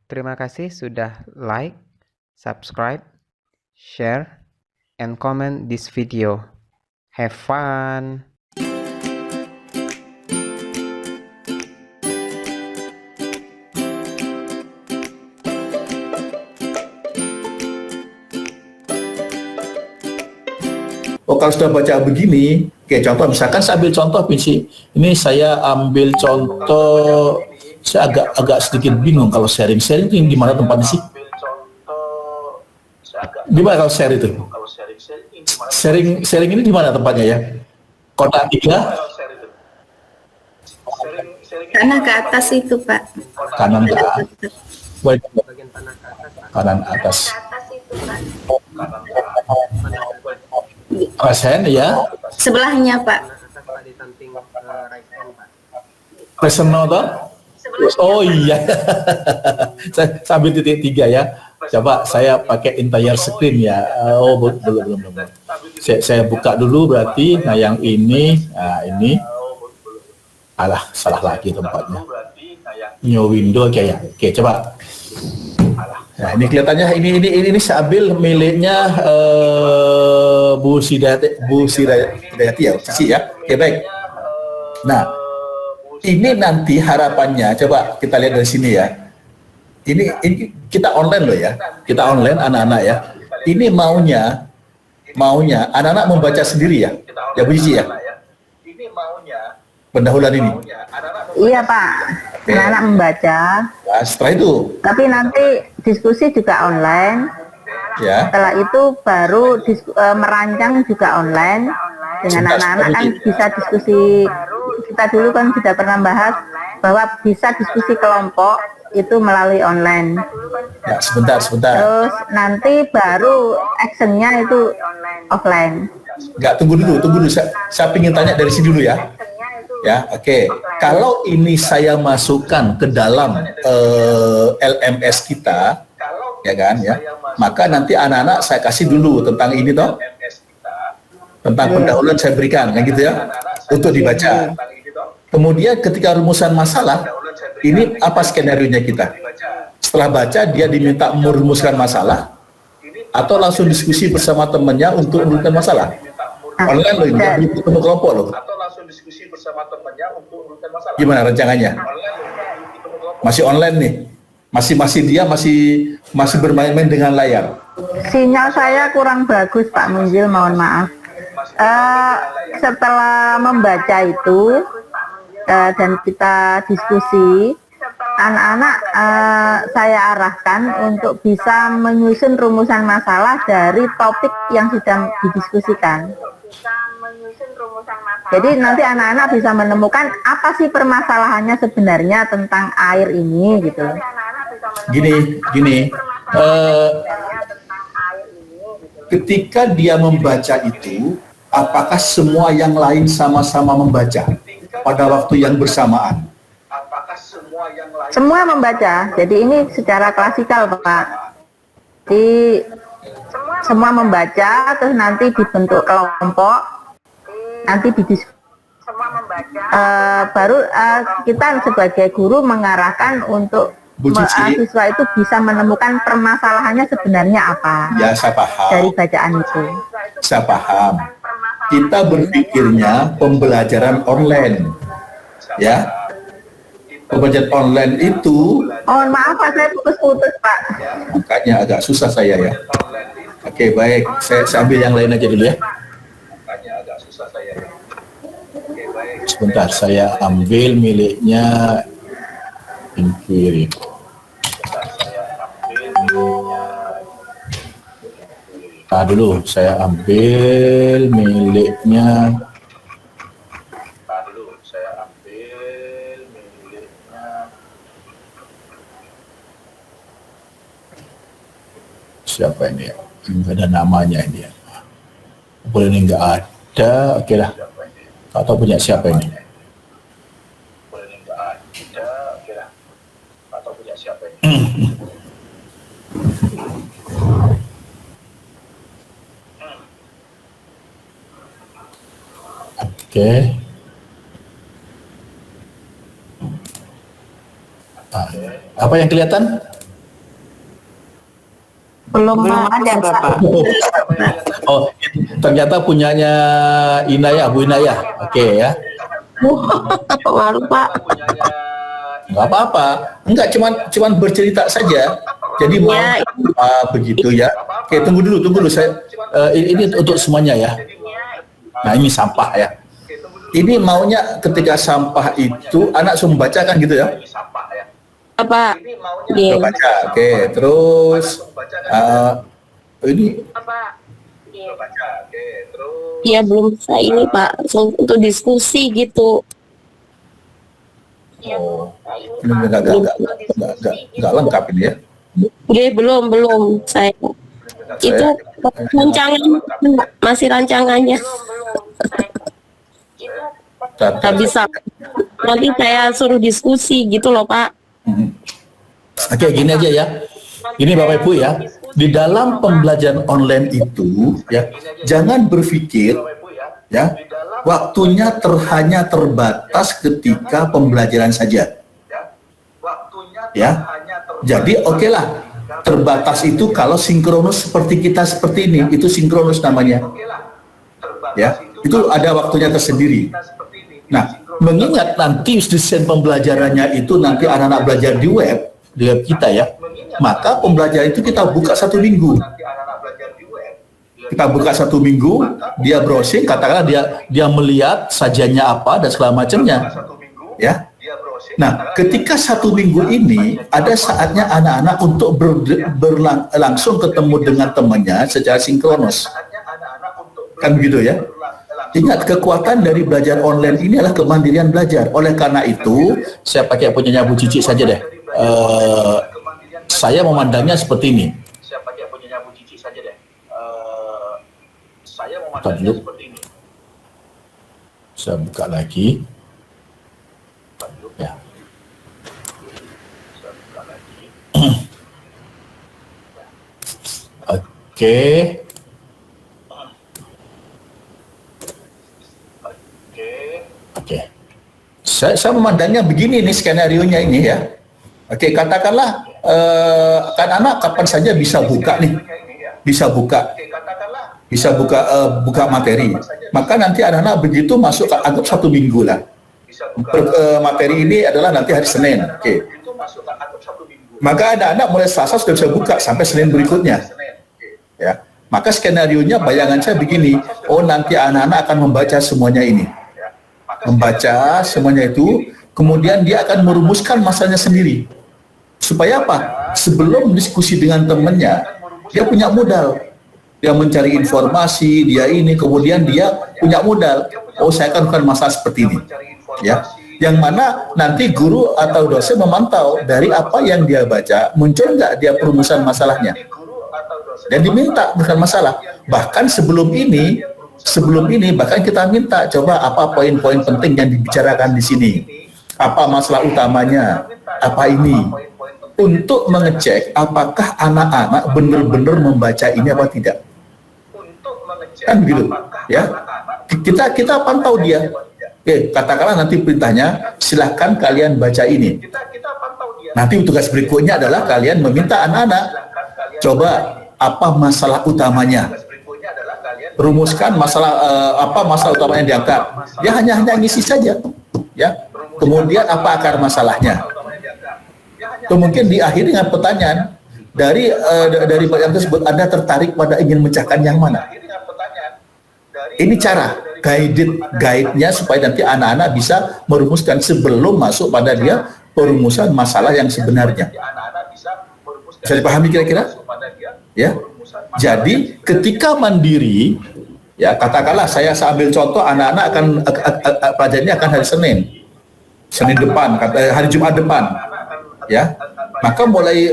Terima kasih sudah like, subscribe, share, and comment this video. Have fun! Oh, kalau sudah baca begini, oke, contoh misalkan saya ambil contoh ini saya ambil contoh, saya agak sedikit bingung kalau sharing itu di mana tempatnya sih? Di mana kalau share itu? Sharing ini di mana tempatnya ya? Kotak 3? Kanan ke atas itu, Pak. Kanan ke atas. Kanan atas. Rasen ya? Sebelahnya, Pak. Personal toh? Oh iya. Saya sambil titik 3 ya. Coba saya pakai entire screen ya. Oh belum. Saya buka dulu berarti. Nah yang ini, ini. Alah, salah lagi tempatnya. New window kayak. Oke, coba. Nah, ini kelihatannya ini saya ambil miliknya Bu Sidayati ya, Cici ya. Oke, baik. Nah, ini nanti harapannya coba kita lihat dari sini ya. Ini kita online loh ya. Kita online anak-anak ya. Ini maunya anak-anak membaca sendiri ya. Ya Bu Cici ya. Ini maunya pendahuluan ini. Iya, Pak. Anak-anak membaca. Nah, setelah itu. Tapi nanti diskusi juga online. Ya. Setelah itu baru merancang juga online dengan anak-anak kan bisa diskusi. Kita dulu kan sudah pernah bahas bahwa bisa diskusi kelompok itu melalui online. Ya, sebentar. Terus nanti baru actionnya itu offline. Enggak, tunggu dulu. Saya ingin tanya dari sini dulu ya. Ya, oke. Kalau ini saya masukkan ke dalam LMS kita, ya kan, ya, maka nanti anak-anak saya kasih dulu tentang ini toh, tentang pendahuluan saya berikan, kan gitu ya, untuk dibaca. Kemudian ketika rumusan masalah, ini apa skenario-nya kita? Setelah baca, dia diminta merumuskan masalah, atau langsung diskusi bersama temannya untuk merumuskan masalah? Online loh, ini ketemu kelompok loh. Diskusi bersama temannya untuk urutan masalah. Gimana rancangannya? Masih online nih. Dia masih bermain-main dengan layar. Sinyal saya kurang bagus, Pak Munjil, mohon maaf. Setelah membaca itu dan kita diskusi, anak-anak saya arahkan untuk bisa menyusun rumusan masalah dari topik yang sedang didiskusikan. Jadi nanti anak-anak bisa menemukan apa sih permasalahannya sebenarnya tentang air ini gitu. Gini. Ketika dia membaca itu, apakah semua yang lain sama-sama membaca pada waktu yang bersamaan? Semua membaca. Jadi ini secara klasikal, Pak. Jadi semua membaca, terus nanti dibentuk kelompok. Nanti baru kita sebagai guru mengarahkan untuk siswa itu bisa menemukan permasalahannya sebenarnya apa. Ya, saya paham. Dari bacaan itu. Saya paham. Kita berpikirnya pembelajaran online, ya. Pembelajaran online itu. Oh, maaf Pak, saya putus-putus Pak. Makanya agak susah saya ya. Oke, baik. Saya ambil yang lain aja dulu ya. Sebentar, saya ambil miliknya inquiry. Dulu saya ambil miliknya. Siapa ini ya? Enggak ada namanya ini ya. Boleh ini enggak ada. Oke lah. Atau punya siapa ini? Oke. Apa yang kelihatan? Belum ada, Pak. Oh, ternyata punyanya Inayah, Bu Inayah. Oke ya. Malu, Pak. Nggak apa-apa. Enggak, cuman bercerita saja. Jadi mau Ya, begitu ya. Oke, tunggu dulu. Saya ini untuk semuanya ya. Nah, ini sampah ya. Ini maunya ketika sampah itu anak suruh membaca kan gitu ya? Pak. Iya. Baca. Oke, terus ini Iya, belum bisa ini, Pak. Untuk diskusi gitu. ini nggak lengkap ini ya. Iya, belum saya. Itu rancangan, masih rancangannya. Nggak bisa. Nanti saya suruh diskusi gitu loh, Pak. Oke, gini aja ya. Ini Bapak Ibu ya, di dalam pembelajaran online itu ya, jangan berpikir ya, waktunya hanya terbatas ketika pembelajaran saja. Ya. Jadi oke lah, terbatas itu kalau sinkronus seperti kita seperti ini, itu sinkronus namanya. Ya, itu ada waktunya tersendiri. Nah, mengingat nanti desain pembelajarannya itu nanti anak-anak belajar di web kita ya, maka pembelajaran itu kita buka 1 minggu. Kita buka 1 minggu, dia browsing, katakanlah dia melihat sajiannya apa dan segala macamnya, ya. Nah, ketika 1 minggu ini ada saatnya anak-anak untuk langsung ketemu dengan temannya secara sinkronus, kan begitu ya. Ingat, kekuatan dari belajar online ini adalah kemandirian belajar. Oleh karena itu, saya pakai punyanya Bu Cici saja deh. Saya memandangnya seperti ini. Dulu. Saya buka lagi. Ya. Oke. Oke. Saya memandangnya begini nih skenario-nya ini ya. Oke, katakanlah kan anak kapan saja bisa buka nih. Bisa buka materi. Maka nanti anak-anak begitu masuk anggap 1 minggu lah. Materi ini adalah nanti hari Senin. Oke. Maka anak-anak mulai Selasa sudah bisa buka sampai Senin berikutnya. Ya. Maka skenario-nya bayangan saya begini, oh nanti anak-anak akan membaca semuanya ini. Membaca semuanya itu, kemudian dia akan merumuskan masalahnya sendiri. Supaya apa? Sebelum diskusi dengan temannya, dia punya modal. Dia mencari informasi, dia ini, kemudian dia punya modal. Oh, saya akan bukan masalah seperti ini. Ya, yang mana nanti guru atau dosen memantau dari apa yang dia baca, muncul nggak dia perumusan masalahnya. Dan diminta bukan masalah. Bahkan sebelum ini bahkan kita minta coba apa poin-poin penting yang dibicarakan di sini, apa masalah utamanya, apa ini, untuk mengecek apakah anak-anak benar-benar membaca ini apa tidak. Kan begitu ya, kita pantau dia. Katakanlah nanti perintahnya silahkan kalian baca ini. Nanti tugas berikutnya adalah kalian meminta anak-anak coba apa masalah utamanya, rumuskan apa masalah utamanya yang diangkat. Dia hanya ngisi saja, ya. Kemudian apa akar masalahnya? Mungkin diakhiri dengan pertanyaan dari pertanyaan tersebut, Anda tertarik pada ingin memecahkan yang mana? Ini cara guide-nya supaya nanti anak-anak bisa merumuskan sebelum masuk pada dia perumusan masalah yang sebenarnya. Bisa dipahami kira-kira? Ya. Jadi ketika mandiri, ya katakanlah saya ambil contoh anak-anak akan pelajarannya akan hari Senin depan, hari Jumat depan, ya. Maka mulai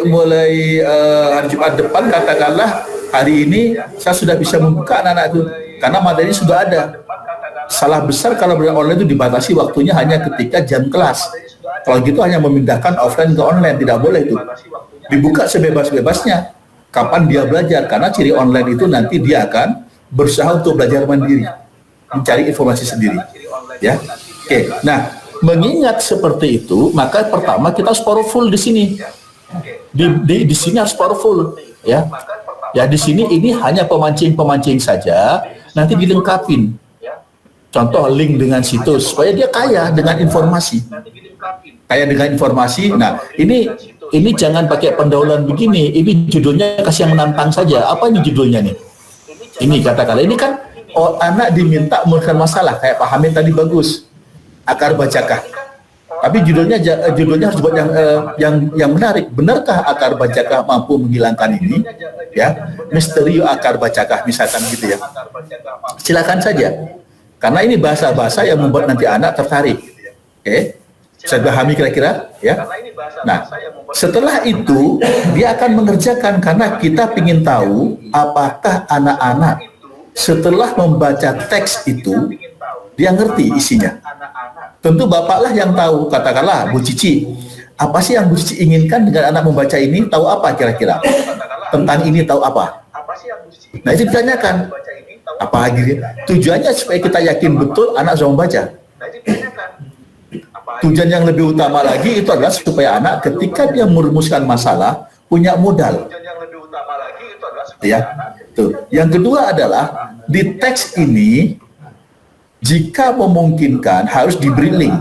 hari Jumat depan katakanlah hari ini saya sudah bisa membuka anak-anak itu karena materi sudah ada. Salah besar kalau belajar online itu dibatasi waktunya hanya ketika jam kelas. Kalau gitu hanya memindahkan offline ke online, tidak boleh itu. Dibuka sebebas-bebasnya. Kapan dia belajar? Karena ciri online itu nanti dia akan berusaha untuk belajar mandiri, mencari informasi sendiri. Ya, oke. Nah, mengingat seperti itu, maka pertama kita harus powerful di sini. Di sini harus powerful, ya. Ya di sini ini hanya pemancing-pemancing saja, nanti dilengkapin. Contoh link dengan situs supaya dia kaya dengan informasi. Kaya dengan informasi. Nah, ini jangan pakai pendahuluan begini. Ini judulnya kasih yang menantang saja. Apa ini judulnya nih? Ini katakanlah ini kan anak diminta menyelesaikan masalah kayak Pak Hamid tadi bagus. Akar bacakah? Tapi judulnya harus buat yang menarik. Benarkah akar bacakah mampu menghilangkan ini? Ya, misteri akar bacakah misalkan gitu ya. Silakan saja. Karena ini bahasa-bahasa yang membuat nanti anak tertarik. Oke? Saya pahami kira-kira ya. Nah, setelah itu dia akan mengerjakan karena kita ingin tahu apakah anak-anak setelah membaca teks itu dia ngerti isinya. Tentu bapaklah yang tahu, katakanlah Bu Cici, apa sih yang Bu Cici inginkan dengan anak membaca ini? Tahu apa kira-kira? Tentang ini tahu apa? Nah itu ditanyakan. Apa gitu? Tujuannya supaya kita yakin betul anak sudah membaca. Tujuan yang lebih utama lagi itu adalah supaya anak ketika dia merumuskan masalah punya modal. Ya, tuh. Yang kedua adalah di teks ini jika memungkinkan harus diberi link.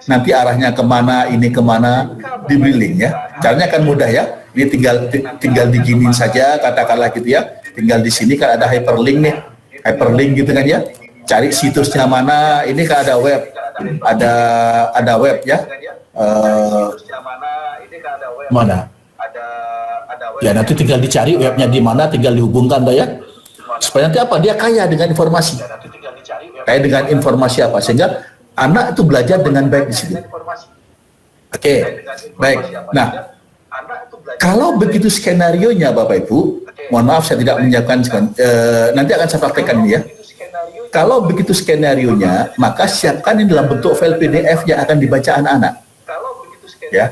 Nanti arahnya kemana, ini kemana, diberi link ya. Caranya kan mudah ya. Ini tinggal diginin saja, katakanlah gitu ya. Tinggal di sini kan ada hyperlink nih, hyperlink gitu kan ya. Cari situsnya mana. Ini kan ada web, ada web ya. Mana? Ya nanti tinggal dicari webnya di mana, tinggal dihubungkan ya. Supaya nanti apa? Dia kaya dengan informasi. Kaya dengan informasi apa? Sehingga anak itu belajar dengan baik di situ. Oke, baik. Nah, kalau begitu skenarionya Bapak Ibu, mohon maaf saya tidak menyiapkan, nanti akan saya praktekkan ini ya. Kalau begitu skenarionya, maka siapkan ini dalam bentuk file PDF yang akan dibaca anak-anak. Ya,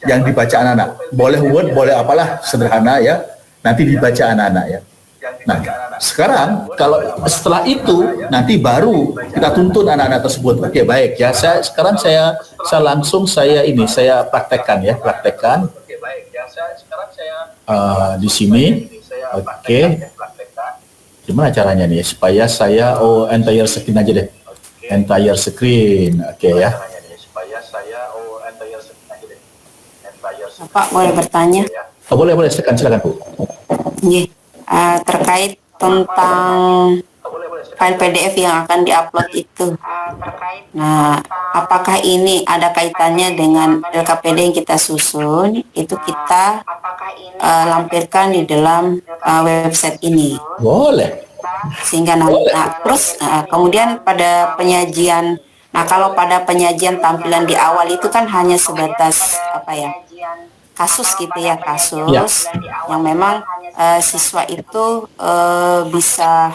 yang dibaca anak-anak. Boleh Word, boleh apalah, sederhana ya. Nanti dibaca anak-anak ya. Nah, sekarang kalau setelah itu nanti baru kita tuntun anak-anak tersebut. Oke, baik ya. Sekarang saya langsung saya praktekkan ya, praktekkan. Di sini. Oke. Gimana caranya nih supaya saya entire screen aja deh. Entire screen. Oke ya. Bapak boleh bertanya? Boleh, silakan Bu. Iya. Terkait tentang file PDF yang akan diupload itu. Nah, apakah ini ada kaitannya dengan LKPD yang kita susun? Itu kita lampirkan di dalam website ini. Boleh. Sehingga terus kemudian pada penyajian. Nah, kalau pada penyajian tampilan di awal itu kan hanya sebatas kasus gitu ya, kasus yang memang siswa itu bisa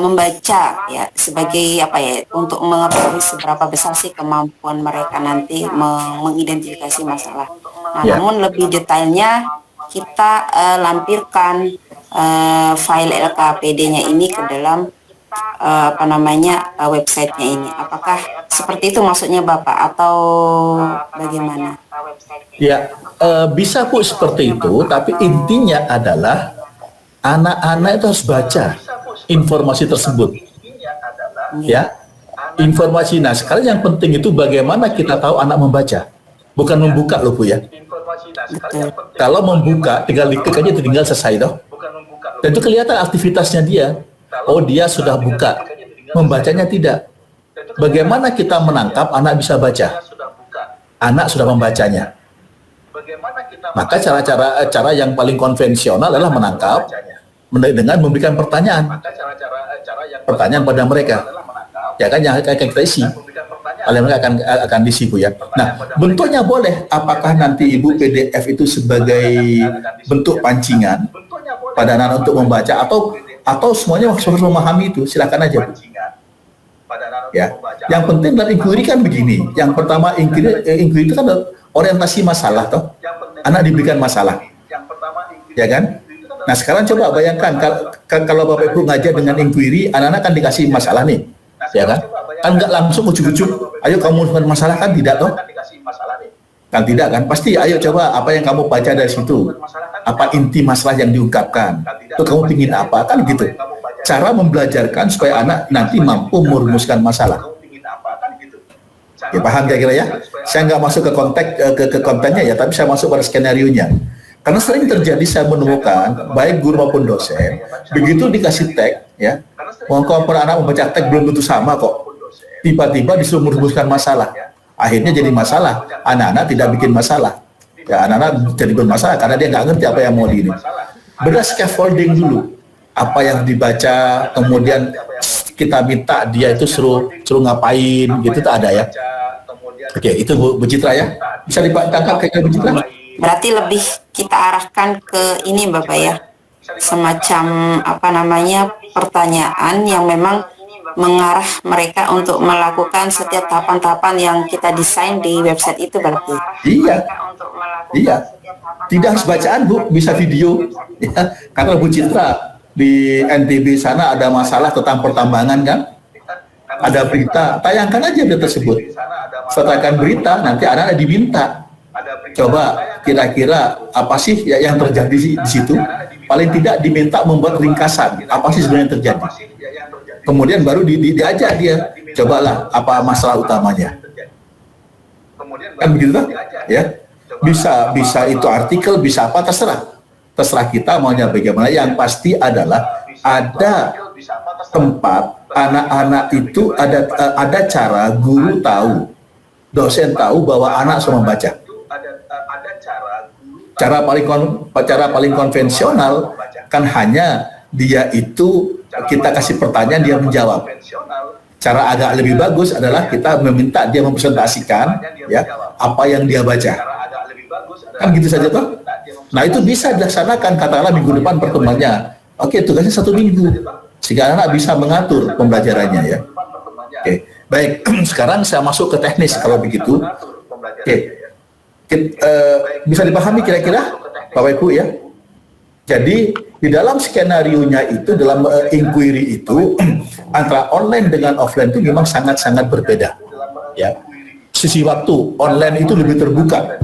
membaca ya sebagai untuk mengetahui seberapa besar sih kemampuan mereka nanti mengidentifikasi masalah. Nah, namun lebih detailnya kita lampirkan file LKPD-nya ini ke dalam websitenya ini. Apakah seperti itu maksudnya Bapak atau bagaimana? Ya, bisa Bu seperti itu, tapi intinya adalah anak-anak itu harus baca informasi tersebut. Ya, informasi. Nah, sekarang yang penting itu bagaimana kita tahu anak membaca, bukan membuka loh Bu ya. Kalau membuka, tinggal diklik aja, tinggal selesai toh. Dan itu kelihatan aktivitasnya dia. Oh, dia sudah buka. Membacanya tidak. Bagaimana kita menangkap anak bisa baca? Anak sudah membacanya. Maka cara yang paling konvensional adalah menangkap dengan memberikan pertanyaan pada mereka. Ya kan yang akan kita isi. Oleh mereka akan diisi Bu ya. Nah, bentuknya boleh. Apakah nanti Ibu PDF itu sebagai bentuk pancingan pada anak untuk membaca atau semuanya harus memahami itu, silakan aja Bu. Ya, yang penting dalam inquiry kan begini. Yang pertama inquiry itu kan orientasi masalah toh. Anak diberikan masalah. Ya kan? Nah, sekarang coba bayangkan kalau Bapak Ibu ngajar dengan inquiry, anak-anak kan dikasih masalah nih. Ya kan? Kan enggak langsung ujuk-ujuk, ayo kamu dengan masalah kan tidak toh. Kan tidak kan? Pasti ayo coba apa yang kamu baca dari situ. Apa inti masalah yang diungkapkan? Itu kamu pingin apa? Kan gitu. Cara membelajarkan supaya anak nanti mampu merumuskan masalah. Ya, paham kira-kira ya? Saya nggak masuk ke konteks ke kontennya ya, tapi saya masuk pada skenario-nya. Karena sering terjadi saya menemukan baik guru maupun dosen begitu dikasih teks ya, kalau anak membaca teks belum tentu sama kok. Tiba-tiba disuruh merumuskan masalah. Akhirnya jadi masalah. Anak-anak tidak bikin masalah. Ya, anak-anak jadi bermasalah karena dia nggak ngerti apa yang mau di ini. Beda scaffolding dulu. Apa yang dibaca, kemudian kita minta dia itu suruh ngapain, gitu tak ada ya. Oke, itu Bu Citra ya. Bisa ditangkap kayak Bu Citra? Berarti lebih kita arahkan ke ini Bapak ya, semacam apa namanya pertanyaan yang memang mengarah mereka untuk melakukan setiap tahapan-tahapan yang kita desain di website itu berarti. Iya. Tidak harus bacaan Bu, bisa video. Ya, karena Bu Citra di NTB sana ada masalah tentang pertambangan kan? Ada berita, tayangkan aja berita tersebut. Setelahkan berita, nanti anak-anak diminta. Coba kira-kira apa sih yang terjadi di situ? Paling tidak diminta membuat ringkasan. Apa sih sebenarnya yang terjadi? Kemudian baru diajak dia, cobalah apa masalah utamanya. Kan begitu kan? Ya, bisa itu artikel, bisa apa terserah kita maunya bagaimana. Yang pasti adalah ada tempat anak-anak itu ada cara guru tahu, dosen tahu bahwa anak sudah membaca. Cara paling konvensional kan hanya dia itu kita kasih pertanyaan dia menjawab. Cara agak lebih bagus adalah kita meminta dia mempresentasikan ya apa yang dia baca. Kan gitu saja toh. Nah itu bisa dilaksanakan katakanlah minggu depan pertemuannya. Oke, tugasnya 1 minggu sehingga anak bisa mengatur pembelajarannya ya. Oke, baik. Sekarang saya masuk ke teknis kalau begitu. Oke. Bisa dipahami kira-kira Bapak Ibu ya. Jadi di dalam skenario-nya itu, dalam inquiry itu antara online dengan offline itu memang sangat-sangat berbeda. Ya, sisi waktu online itu lebih terbuka.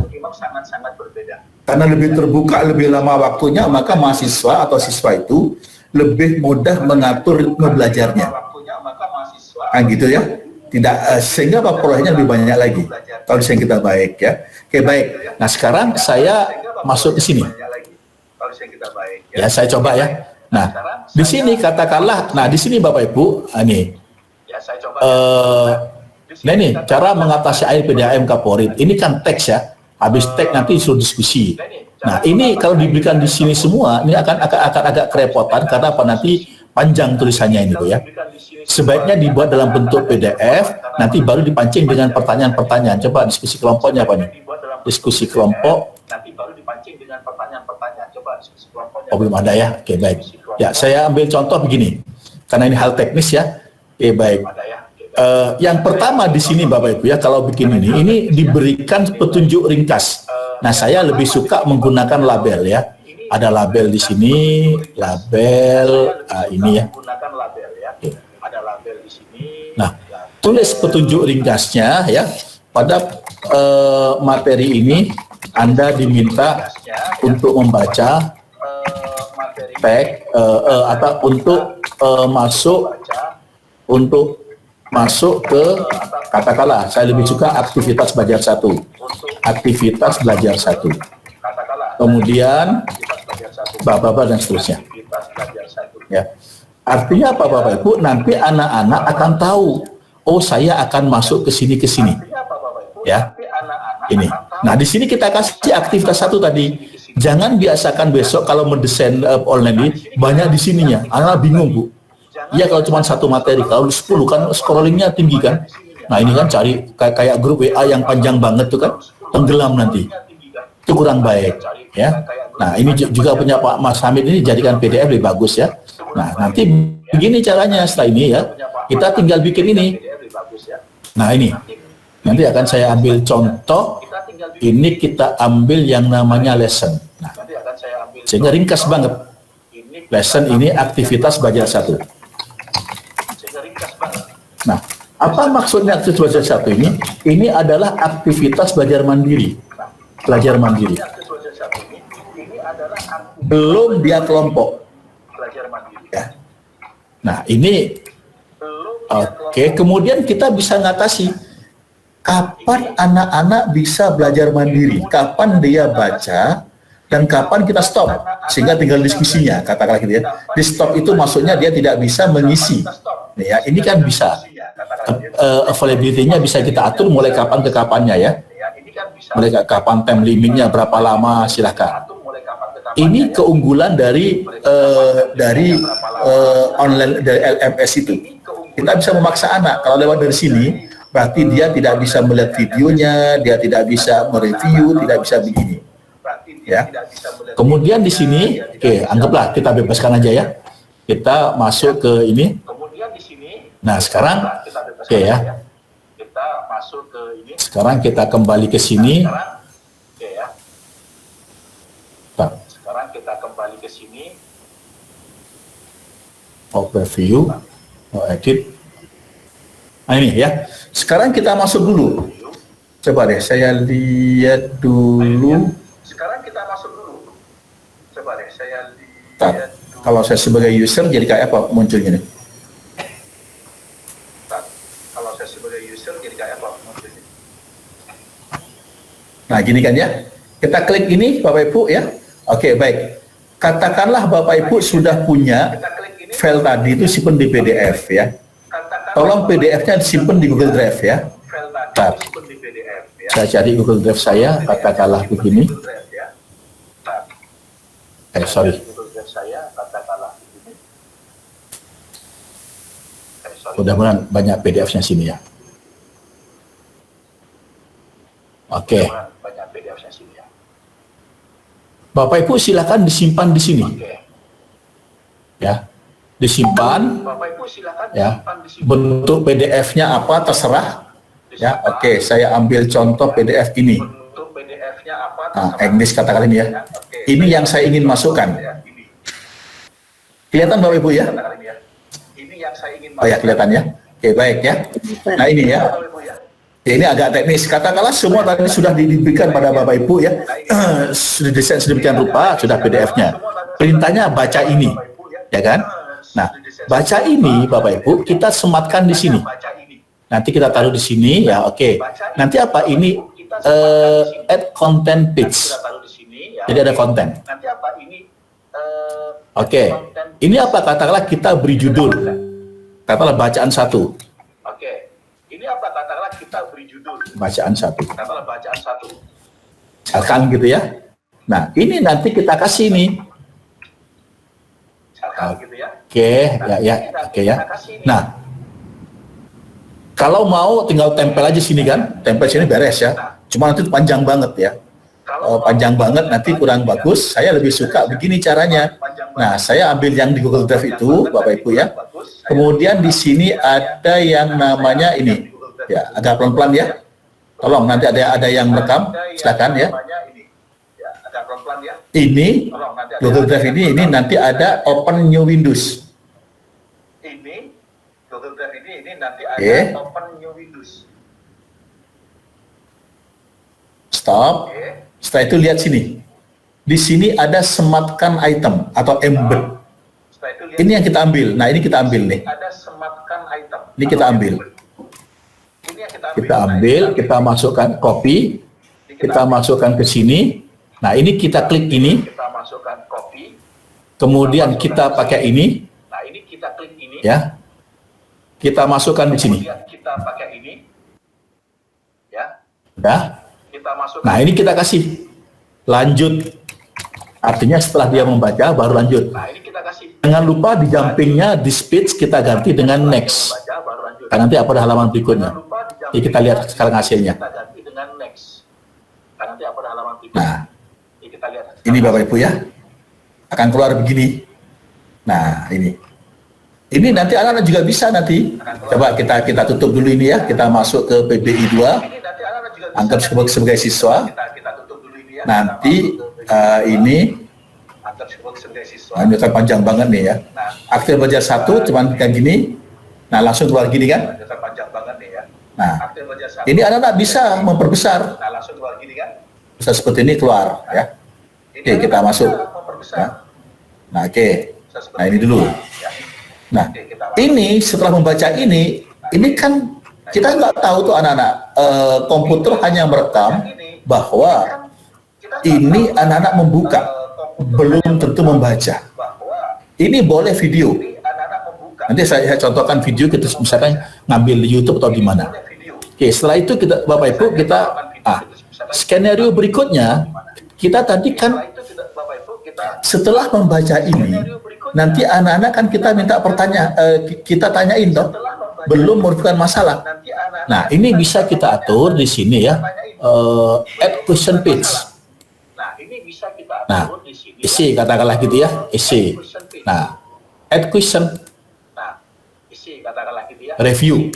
Karena lebih terbuka, lebih lama waktunya, maka mahasiswa atau siswa itu lebih mudah mengatur belajarnya. Kan gitu ya. Tidak sehingga perolehnya lebih banyak lagi. Kalau desain kita baik ya. Oke, baik. Nah, sekarang saya masuk ke sini. Ya, saya coba ya. Nah, di sini katakanlah, nah di sini Bapak Ibu, ini. Nah ini cara mengatasi air PDAM Kaporit. Ini kan teks ya. Habis teks nanti suruh diskusi. Nah, ini kalau diberikan di sini semua, ini akan agak kerepotan karena apa nanti panjang tulisannya ini Bu ya. Sebaiknya dibuat dalam bentuk PDF, nanti baru dipancing dengan pertanyaan-pertanyaan. Coba diskusi kelompoknya apa nih? Diskusi kelompok. Oh, belum ada ya? Oke, baik. Ya, saya ambil contoh begini. Karena ini hal teknis ya. Oke, baik. Yang pertama di sini Bapak Ibu ya, kalau bikin ini diberikan petunjuk ringkas. Nah, saya lebih suka menggunakan label ya. Ada label di sini, label ini ya. Oke. Nah, tulis petunjuk ringkasnya ya. Pada materi ini Anda diminta untuk membaca teks atau untuk masuk ke katakanlah saya lebih suka aktivitas belajar 1. Aktivitas belajar 1. Kemudian Bapak-bapak dan seterusnya. Ya. Artinya apa Bapak Ibu? Nanti anak-anak akan tahu, oh saya akan masuk ke sini. Ya. Ini. Nah, di sini kita kasih aktivitas 1 tadi. Jangan biasakan besok kalau mendesain online ini banyak di sininya. Anak bingung, Bu. Iya kalau cuma 1 materi, kalau 10 kan scrollingnya tinggi kan. Nah, ini kan cari kayak grup WA yang panjang banget tuh kan, tenggelam nanti. Itu kurang baik, ya. Nah, ini juga punya Pak Mas Hamid ini jadikan PDF lebih bagus ya. Nah, nanti begini caranya setelah ini ya. Kita tinggal bikin ini. Nah, ini. Nanti akan saya ambil contoh. Ini kita ambil yang namanya lesson. Nah, sehingga ringkas banget. Lesson ini aktivitas belajar 1. Nah, apa maksudnya aktivitas belajar 1 ini? Ini adalah aktivitas belajar mandiri. belajar mandiri. Belum dia kelompok. Ya. Nah, ini oke, kemudian kita bisa ngatasi kapan anak-anak bisa belajar mandiri, kapan dia baca, dan kapan kita stop, sehingga tinggal diskusinya, katakanlah gitu ya. Di stop itu maksudnya dia tidak bisa mengisi. Ya, ini kan bisa. Availability-nya bisa kita atur mulai kapan ke kapannya ya. Mulai kapan, time limitnya berapa lama, silahkan. Ini keunggulan dari online dari LMS itu. Kita bisa memaksa anak kalau lewat dari sini, berarti dia tidak bisa melihat videonya, dia tidak bisa mereview, tidak bisa begini. Ya. Kemudian di sini, oke, anggaplah kita bebaskan aja ya. Kita masuk ke ini. Nah, sekarang oke ya. Sekarang kita kembali ke sini. Sekarang kita kembali ke sini. Overview, edit. Nah ini ya. Sekarang kita masuk dulu. Coba deh, saya lihat dulu. Sekarang kita masuk dulu. Coba deh, saya lihat. Kalau saya sebagai user jadi kayak apa munculnya nih? Kalau saya sebagai user jadi kayak apa munculnya? Nah, gini kan ya. Kita klik ini Bapak Ibu ya. Oke, baik. Katakanlah Bapak Ibu sudah punya file tadi itu simpan di PDF ya. Tolong PDF-nya disimpan di Google Drive ya. Nah, saya cari Google Drive saya, katakanlah begini. Sorry. Mudah-mudahan banyak PDF-nya sini ya. Oke. Bapak Ibu silakan disimpan di sini. Ya. Disimpan. Ya. Bentuk PDF-nya apa terserah. Ya, oke, saya ambil contoh PDF ini. Nah, English katakan ini ya. Ini yang saya ingin masukkan. Kelihatan Bapak Ibu ya? Oh ya, kelihatan ya. Oke, baik ya. Nah, ini ya. Ini agak teknis. Katakanlah semua tadi sudah diberikan pada Bapak Ibu ya. Sudah desain sedemikian rupa, sudah PDF-nya. Perintahnya baca ini. Ya kan? Nah, baca ini Bapak Ibu kita sematkan di sini. Nanti kita taruh di sini ya, oke. Nanti apa ini add content page. Jadi ada konten. Oke. Ini apa? Katakanlah kita beri judul. Katakanlah bacaan 1. Oke. Ini apa? Katakanlah kita beri judul. Bacaan 1. Katakanlah bacaan 1. Misalkan gitu ya. Nah, ini nanti kita kasih nih. Oke, oke ya. Nah, kalau mau tinggal tempel aja sini kan, tempel sini beres ya. Cuma nanti panjang banget ya. Panjang banget nanti kurang bagus. Saya lebih suka begini caranya. Nah, saya ambil yang di Google Drive itu, Bapak Ibu ya. Kemudian di sini ada yang namanya ini, ya agak pelan-pelan ya. Tolong nanti ada yang merekam, silakan ya. Ini Google Drive ini nanti ada Open New Windows. Ini Google Drive ini nanti ada Open New Windows. Stop. Setelah itu lihat sini. Di sini ada sematkan item atau embed. Ini yang kita ambil. Nah, ini kita ambil nih. Ini kita ambil. Kita ambil, kita masukkan copy, kita masukkan ke sini. Nah, ini kita klik ini. Kemudian kita pakai ini. Ya. Kita masukkan di sini. Ya. Nah, ini kita kasih lanjut. Artinya setelah dia membaca baru lanjut. Jangan lupa di jumpingnya di speech kita ganti dengan next. Karena nanti apa ada halaman berikutnya. Jadi kita lihat sekarang hasilnya. Nah, ini Bapak Ibu ya. Akan keluar begini. Nah, ini. Ini nanti anak-anak juga bisa nanti. Coba kita tutup dulu ini ya. Kita masuk ke PBI 2. Anggap sebagai siswa. Nanti ini kan panjang banget nih ya. Aktif belajar 1 cuman kayak gini. Nah, langsung keluar gini kan. Nah, ini anak-anak bisa memperbesar. seperti ini keluar ya. Oke, kita masuk ya. Nah, oke. Nah, ini dulu. Nah, ini setelah membaca ini kan kita nggak tahu tuh anak-anak, komputer hanya merekam bahwa ini anak-anak membuka, belum tentu membaca. Ini boleh video. Nanti saya contohkan video, kita misalkan ngambil di YouTube atau di mana. Oke, setelah itu kita, Bapak Ibu, kita skenario berikutnya, kita tadi kan setelah membaca ini, nanti anak-anak kan kita minta pertanyaan, kita tanyain dong, belum merupakan masalah. Nah, ini bisa kita atur di sini ya, add question page. Nah, isi katakanlah gitu ya, isi. Nah, add question, review.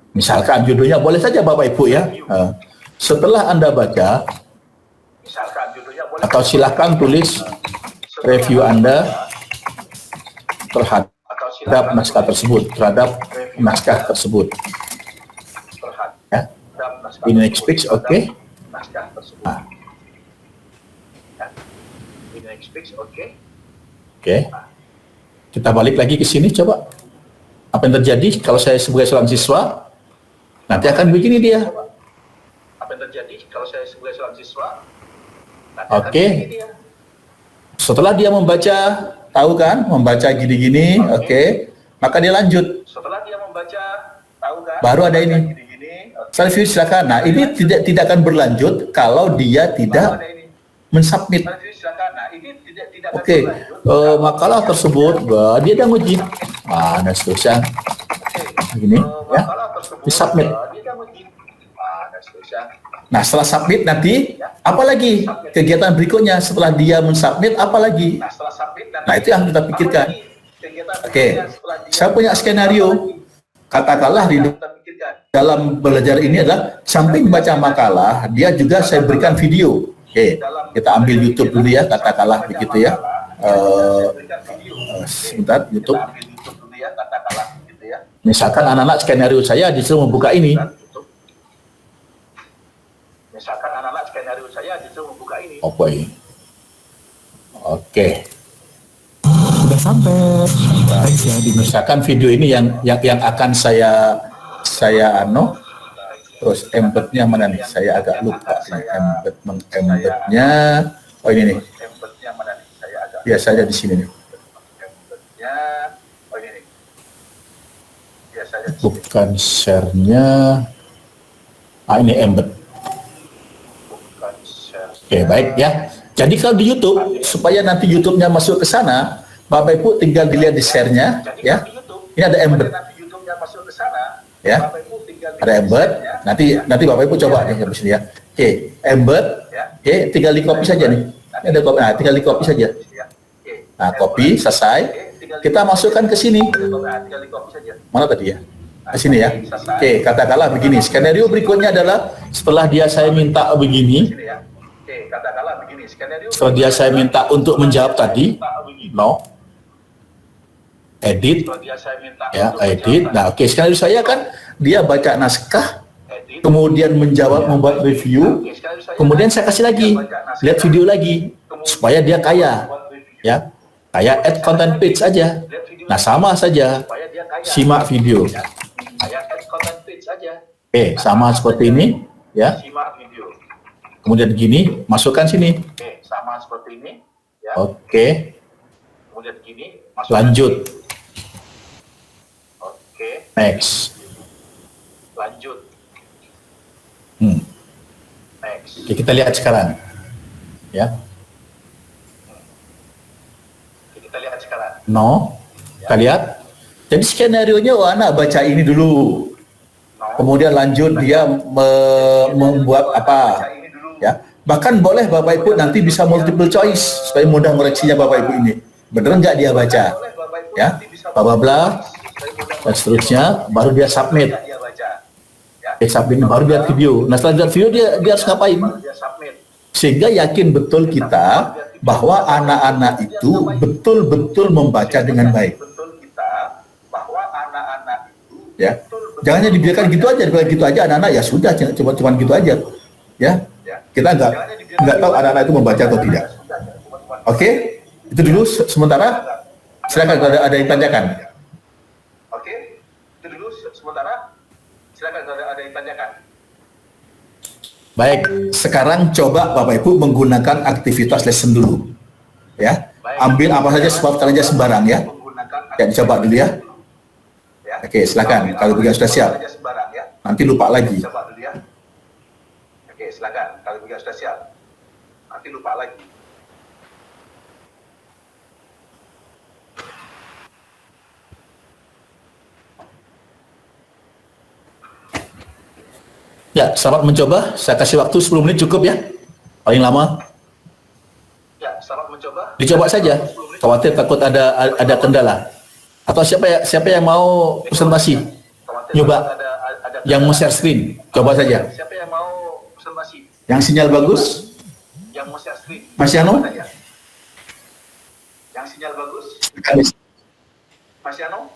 Misalkan judulnya boleh saja Bapak Ibu ya. Setelah Anda baca, atau silahkan tulis review Anda terhadap naskah tersebut, ya. In next page, oke. Nah. Oke. Kita balik lagi ke sini, coba. Apa yang terjadi kalau saya sebagai seorang siswa? Nanti akan begini dia. Oke. Setelah dia membaca, tahu kan, membaca gini-gini, oke. Maka dia lanjut. Baru ada ini. Review silakan. Nah, ini tidak akan berlanjut kalau dia tidak mensubmit. Oke, makalah tersebut, dia udah nguji. Dan seterusnya. Begini, ya. Disubmit. Nah, setelah submit nanti, apa lagi kegiatan berikutnya setelah dia mensubmit, apa lagi? Nah, itu yang kita pikirkan. Oke, saya punya skenario. Katakanlah di dalam belajar ini adalah samping baca makalah, dia juga saya berikan video. Oke, kita ambil YouTube dulu ya, katakanlah begitu ya. Sebentar, YouTube. Misalkan anak-anak skenario saya disuruh membuka ini. Apa ini? Oke. Sudah sampai. Misalkan video ini yang akan saya terus embednya mana nih? Saya agak lupa embednya. Oh, ini nih. Biasanya di sini nih. Bukan share-nya. Ini embed. Oke, baik ya. Jadi kalau di YouTube, supaya nanti YouTube-nya masuk ke sana, Bapak Ibu tinggal dilihat di share-nya, ya. Ini ada embed. Ya. Ada embed. Nanti Bapak Ibu coba nih habis ini ya. Oke, embed. Oke, tinggal di copy saja nih. Ini ada copy. Nah, tinggal di copy saja. Nah, copy selesai. Kita masukkan ke sini. Mana tadi ya? Ke sini ya. Oke, katakanlah begini. Skenario berikutnya adalah setelah saya minta begini. Setelah saya minta untuk menjawab tadi, no. Edit, ya, edit. Nah, oke, skenario saya kan dia baca naskah, kemudian menjawab, membuat review, kemudian saya kasih lagi, lihat video lagi, supaya dia kaya, ya, kayak add content page aja. Nah, sama saja, simak video. Oke, sama seperti ini, ya. Kemudian gini, masukkan sini. Oke. Lanjut. Next. Oke, kita lihat sekarang. Ya. No. Kita lihat. Jadi skenario-nya anak baca ini dulu. Kemudian lanjut dia membuat apa? Ya. Bahkan boleh Bapak Ibu nanti bisa multiple choice supaya mudah ngoreksinya Bapak Ibu ini. Bener nggak dia baca? Ya. Bla bla dan seterusnya, baru dia submit. Submit baru dia video. Nah, setelah dia video dia harus ngapain? Sehingga yakin betul kita bahwa anak-anak itu betul-betul membaca dengan baik. Ya. Jangan dibiarkan gitu aja, anak-anak ya sudah, cuma gitu aja. ya. Kita nggak tahu anak-anak itu membaca atau tidak. Oke, itu dulu sementara. Silakan kalau ada yang tanyakan. Oke, itu dulu sementara. Silakan kalau ada yang tanyakan. Baik, sekarang coba Bapak Ibu menggunakan aktivitas lesson dulu. Ya, ambil apa saja sebab kalian sembarang ya. Ya, dicoba dulu ya. Oke, silakan. Kalau begitu sudah siap. Nanti lupa lagi. Oke, silakan. Kalau begitu sudah siap. Nanti lupa lagi. Ya, selamat mencoba. Saya kasih waktu 10 menit cukup ya. Paling lama. Ya, selamat mencoba. Dicoba saja. Khawatir takut ada kendala. Atau siapa yang mau presentasi? Nyoba. Yang mau share screen, coba saja. Siapa yang mau presentasi? Yang sinyal bagus? Yang mau share screen. Mas Yano? Yang sinyal bagus? Mas Yano?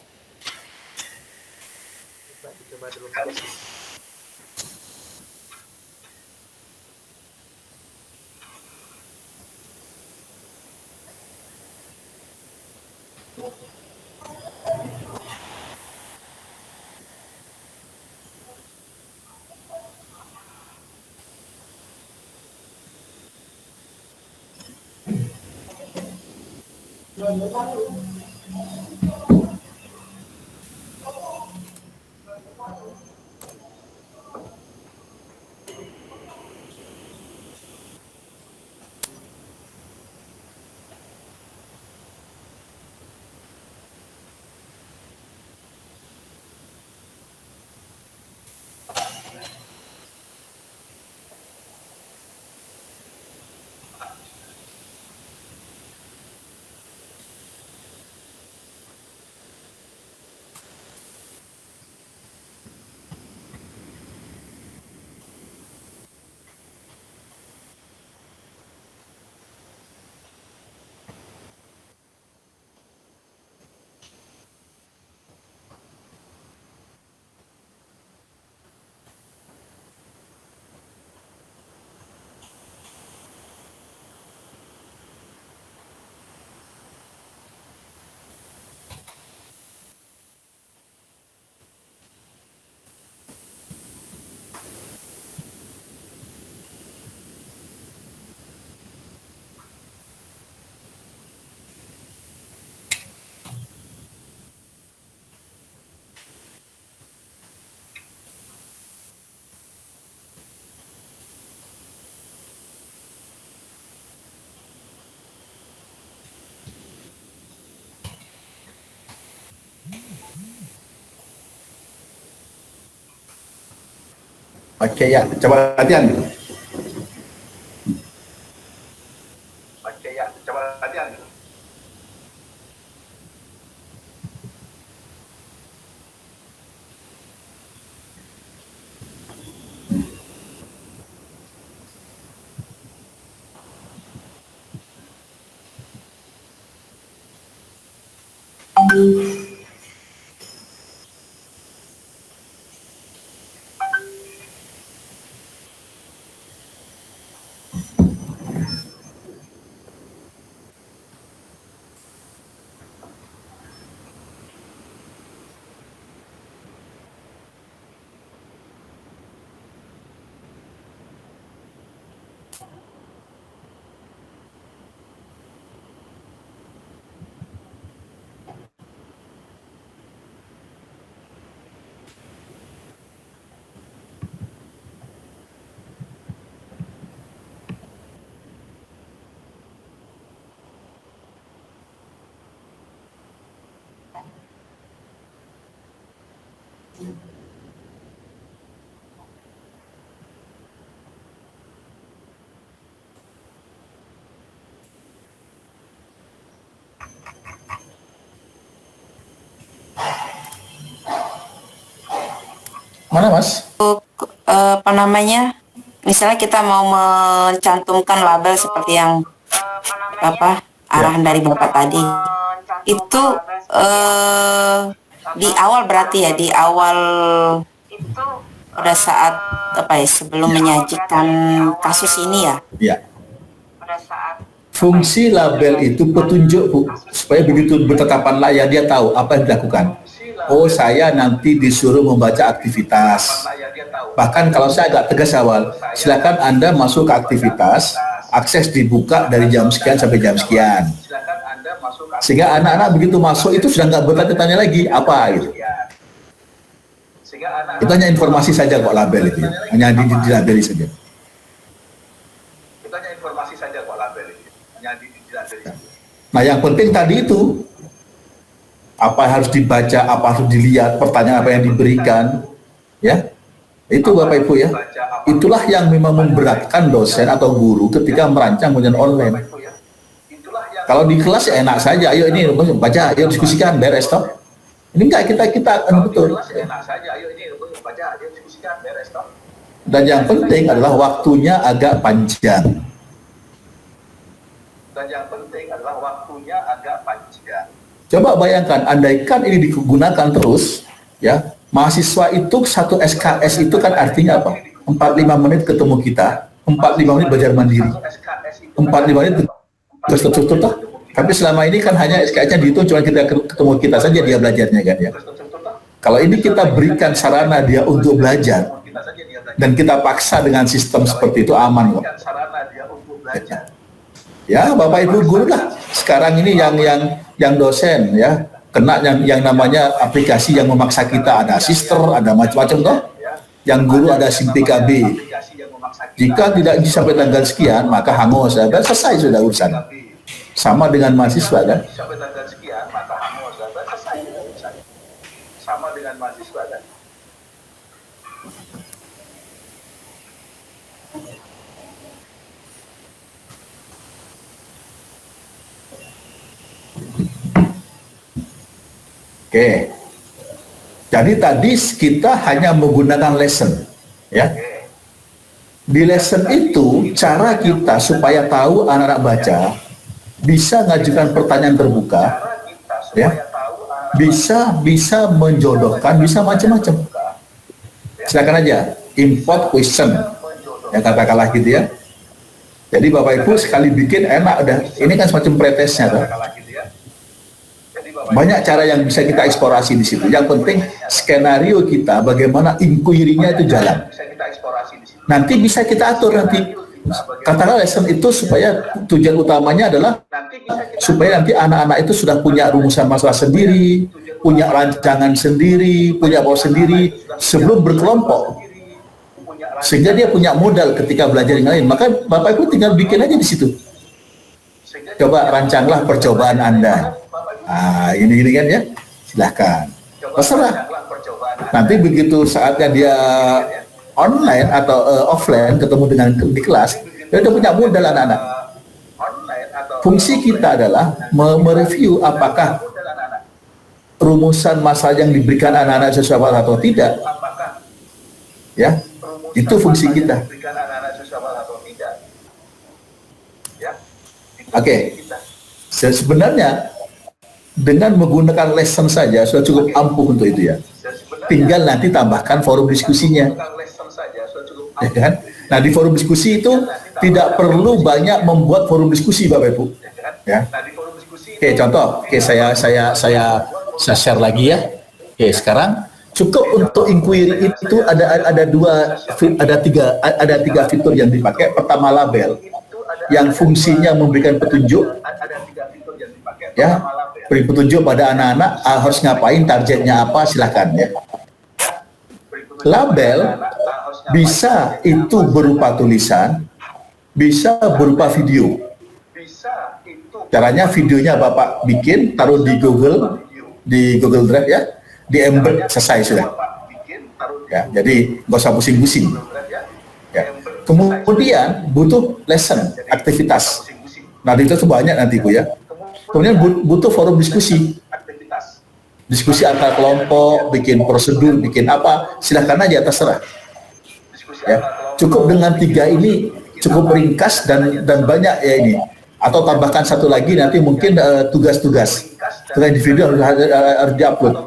Coba dulu. Oke ya, coba latihan. Oke ya, coba latihan. Mana Mas? Apa namanya? Misalnya kita mau mencantumkan label seperti yang arahan dari Bapak tadi. Itu di awal berarti ya, di awal pada saat apa ya sebelum menyajikan kasus ini ya. Ya. Fungsi label itu petunjuk, Bu, supaya begitu bertetapan layar dia tahu apa yang dilakukan. Oh, saya nanti disuruh membaca aktivitas. Bahkan kalau saya agak tegas awal, silakan Anda masuk ke aktivitas, akses dibuka dari jam sekian sampai jam sekian. Sehingga anak-anak begitu masuk itu sudah nggak bertanya-tanya lagi apa gitu. Itu hanya informasi saja kok label itu, hanya dilabeli saja. Nah, yang penting tadi itu apa yang harus dibaca, apa harus dilihat, pertanyaan apa yang diberikan, ya. Itu Bapak Ibu ya. Itulah yang memang memberatkan dosen atau guru ketika merancang ujian online. Kalau di kelas ya enak saja, ayo ini baca, ayo diskusikan, beres toh. Ini enggak kita betul. Dan yang penting adalah waktunya agak panjang. Coba bayangkan, andaikan ini digunakan terus, ya, mahasiswa itu satu SKS itu kan artinya apa? 45 menit ketemu kita, 45 menit belajar mandiri, 45 menit terstruktur toh. Tapi selama ini kan hanya SKS-nya dihitung cuma kita ketemu kita saja dia belajarnya kan ya. Kalau ini kita berikan sarana dia untuk belajar dan kita paksa dengan sistem seperti itu aman kok. Ya, Bapak Ibu guru lah. Sekarang ini yang dosen ya kena yang namanya aplikasi yang memaksa kita, ada sister, ada macam-macam toh. Yang guru ada SIM PKB. Jika tidak bisa sampai tanggal sekian, maka hangus, dan selesai sudah urusan. Sama dengan mahasiswa kan? Oke. Jadi tadi kita hanya menggunakan lesson, ya. Di lesson itu cara kita supaya tahu anak-anak baca, bisa mengajukan pertanyaan terbuka, ya. Bisa menjodohkan, bisa macam-macam. Silakan aja import question, ya katakanlah gitu ya. Jadi Bapak Ibu sekali bikin enak udah. Ini kan semacam pretestnya tuh. Banyak cara yang bisa kita eksplorasi di situ. Yang penting skenario kita bagaimana inquiry-nya itu jalan. Nanti bisa kita atur nanti. Katakanlah lesson itu supaya tujuan utamanya adalah supaya nanti anak-anak itu sudah punya rumusan masalah sendiri, punya rancangan sendiri, punya pola sendiri sebelum berkelompok. Sehingga dia punya modal ketika belajar yang lain. Maka Bapak Ibu tinggal bikin aja di situ. Coba rancanglah percobaan Anda. Ah, ini kan ya, silahkan. Terserah. Nanti begitu saatnya dia online atau offline ketemu dengan di kelas, dia udah punya modal anak-anak. Fungsi kita adalah mereview apakah rumusan masalah yang diberikan anak-anak sesuai atau tidak. Ya, itu fungsi kita. Oke. Sebenarnya dengan menggunakan lesson saja sudah cukup ampuh untuk itu ya. Tinggal nanti tambahkan forum diskusinya. Ya kan? Nah, di forum diskusi itu tidak perlu banyak membuat forum diskusi Bapak Ibu. Ya. Oke, contoh. Oke, saya share lagi ya. Oke, sekarang cukup untuk inquiry itu ada tiga fitur yang dipakai. Pertama label yang fungsinya memberikan petunjuk. Ya, beri petunjuk pada anak-anak harus ngapain, targetnya apa, silahkan ya. Label bisa itu berupa tulisan, bisa berupa video. Caranya videonya Bapak bikin, taruh di Google Drive ya, di embed, selesai sudah. Ya, jadi nggak usah pusing-pusing. Ya. Kemudian butuh lesson, aktivitas. Nah itu banyak nanti Bu ya. Kemudian butuh forum diskusi antar kelompok, bikin prosedur, bikin apa, silahkan aja terserah. Ya, cukup dengan 3 ini cukup ringkas dan banyak ya ini. Atau tambahkan satu lagi nanti mungkin tugas-tugas individu harus diupload.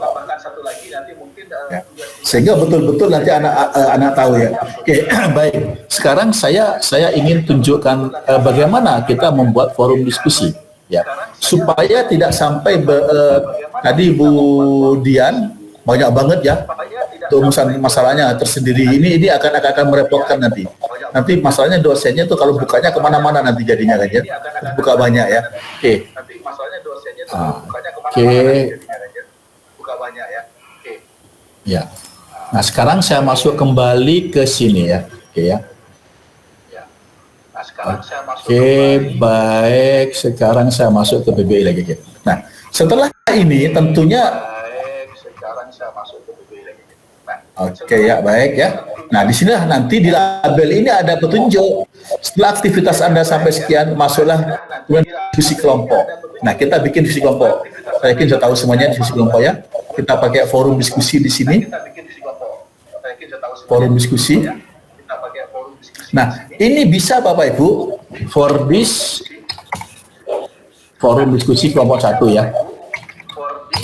Ya. Sehingga betul-betul nanti anak tahu ya. Oke, baik. Sekarang saya ingin tunjukkan bagaimana kita membuat forum diskusi ya. Supaya tidak sampai tadi Bu Dian banyak banget ya. Rumusan masalahnya tersendiri ini akan merepotkan nanti. Nanti masalahnya dosennya tuh kalau bukanya kemana-mana nanti jadinya kan ya. Buka banyak ya. Oke. Oke. Buka banyak ya. Oke. Ya. Nah, sekarang saya masuk kembali ke sini ya. Oke ya. Oke, baik. Sekarang saya masuk ke BBI lagi. Nah, setelah ini tentunya oke ya, baik ya. Nah, di sini nanti di label ini ada petunjuk. Setelah aktivitas Anda sampai sekian, masuklah diskusi kelompok. Nah, kita bikin diskusi kelompok. Saya yakin sudah tahu semuanya diskusi kelompok ya. Kita pakai forum diskusi di sini. Forum diskusi. Nah, ini bisa Bapak Ibu forum diskusi kelompok 1 ya.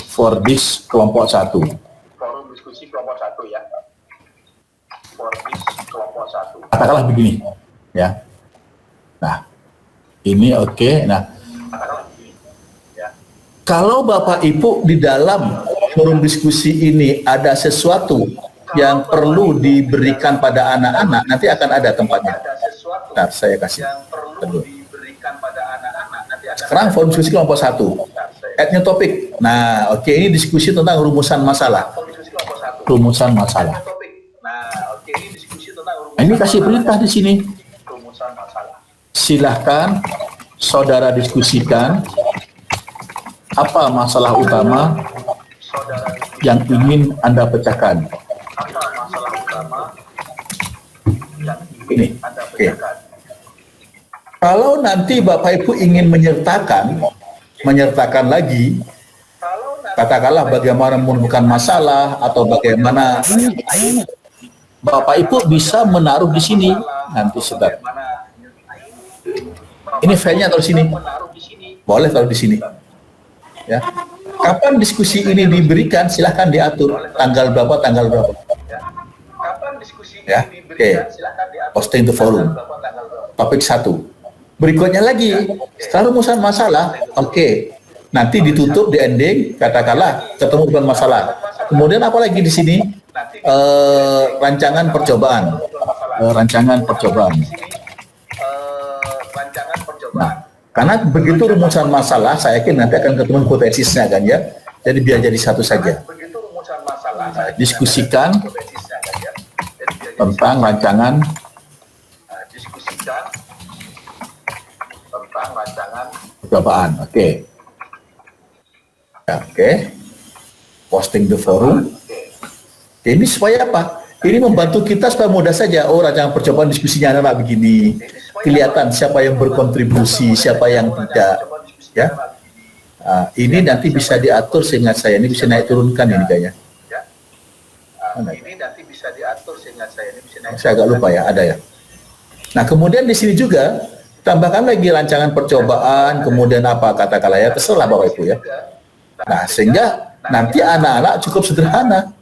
For this kelompok 1. Forum diskusi kelompok 1 ya. For this kelompok 1. Katakanlah begini ya. Nah, ini oke. Nah, kalau Bapak Ibu di dalam forum diskusi ini ada sesuatu yang perlu diberikan pada anak-anak, nanti akan ada tempatnya. Nah, saya kasih. Sekarang forum diskusi kelompok 1. Add new topic. Nah, oke, ini diskusi tentang rumusan masalah. Rumusan masalah. Nah, ini kasih perintah di sini. Silahkan saudara diskusikan apa masalah utama yang ingin Anda pecahkan. Ini, oke. Kalau nanti Bapak Ibu ingin menyertakan lagi, katakanlah bagaimana menemukan masalah atau bagaimana, Bapak Ibu bisa menaruh di sini. Nanti sebentar. Ini filenya taruh di sini. Boleh taruh di sini. Ya. Kapan diskusi ini diberikan? Silahkan diatur. Tanggal berapa? Ya, oke. Posting to forum. Topik 1. Berikutnya lagi, setelah rumusan masalah, oke. Nanti ditutup di ending, katakanlah ketemu dengan masalah. Kemudian apa lagi di sini? Rancangan percobaan. Nah, karena begitu rumusan masalah, saya yakin nanti akan ketemu hipotesisnya kan ya. Jadi biar jadi satu saja. Diskusikan tentang rancangan percobaan. Oke. Ya, oke. Posting the forum. Ini supaya apa? Ini membantu kita supaya mudah saja. Oh, rancangan percobaan diskusinya anak begini. Kelihatan siapa yang berkontribusi, siapa yang tidak. Ya. Nah, ini nanti bisa diatur sehingga saya ini bisa naik turunkan ini kayaknya. Ini nanti bisa diatur sehingga saya ini bisa naik. Saya agak lupa ya, ada ya. Nah, kemudian di sini juga tambahkan lagi rancangan percobaan, kemudian apa katakanlah ya, terserah Bapak Ibu ya. Nah, sehingga nanti anak-anak cukup sederhana.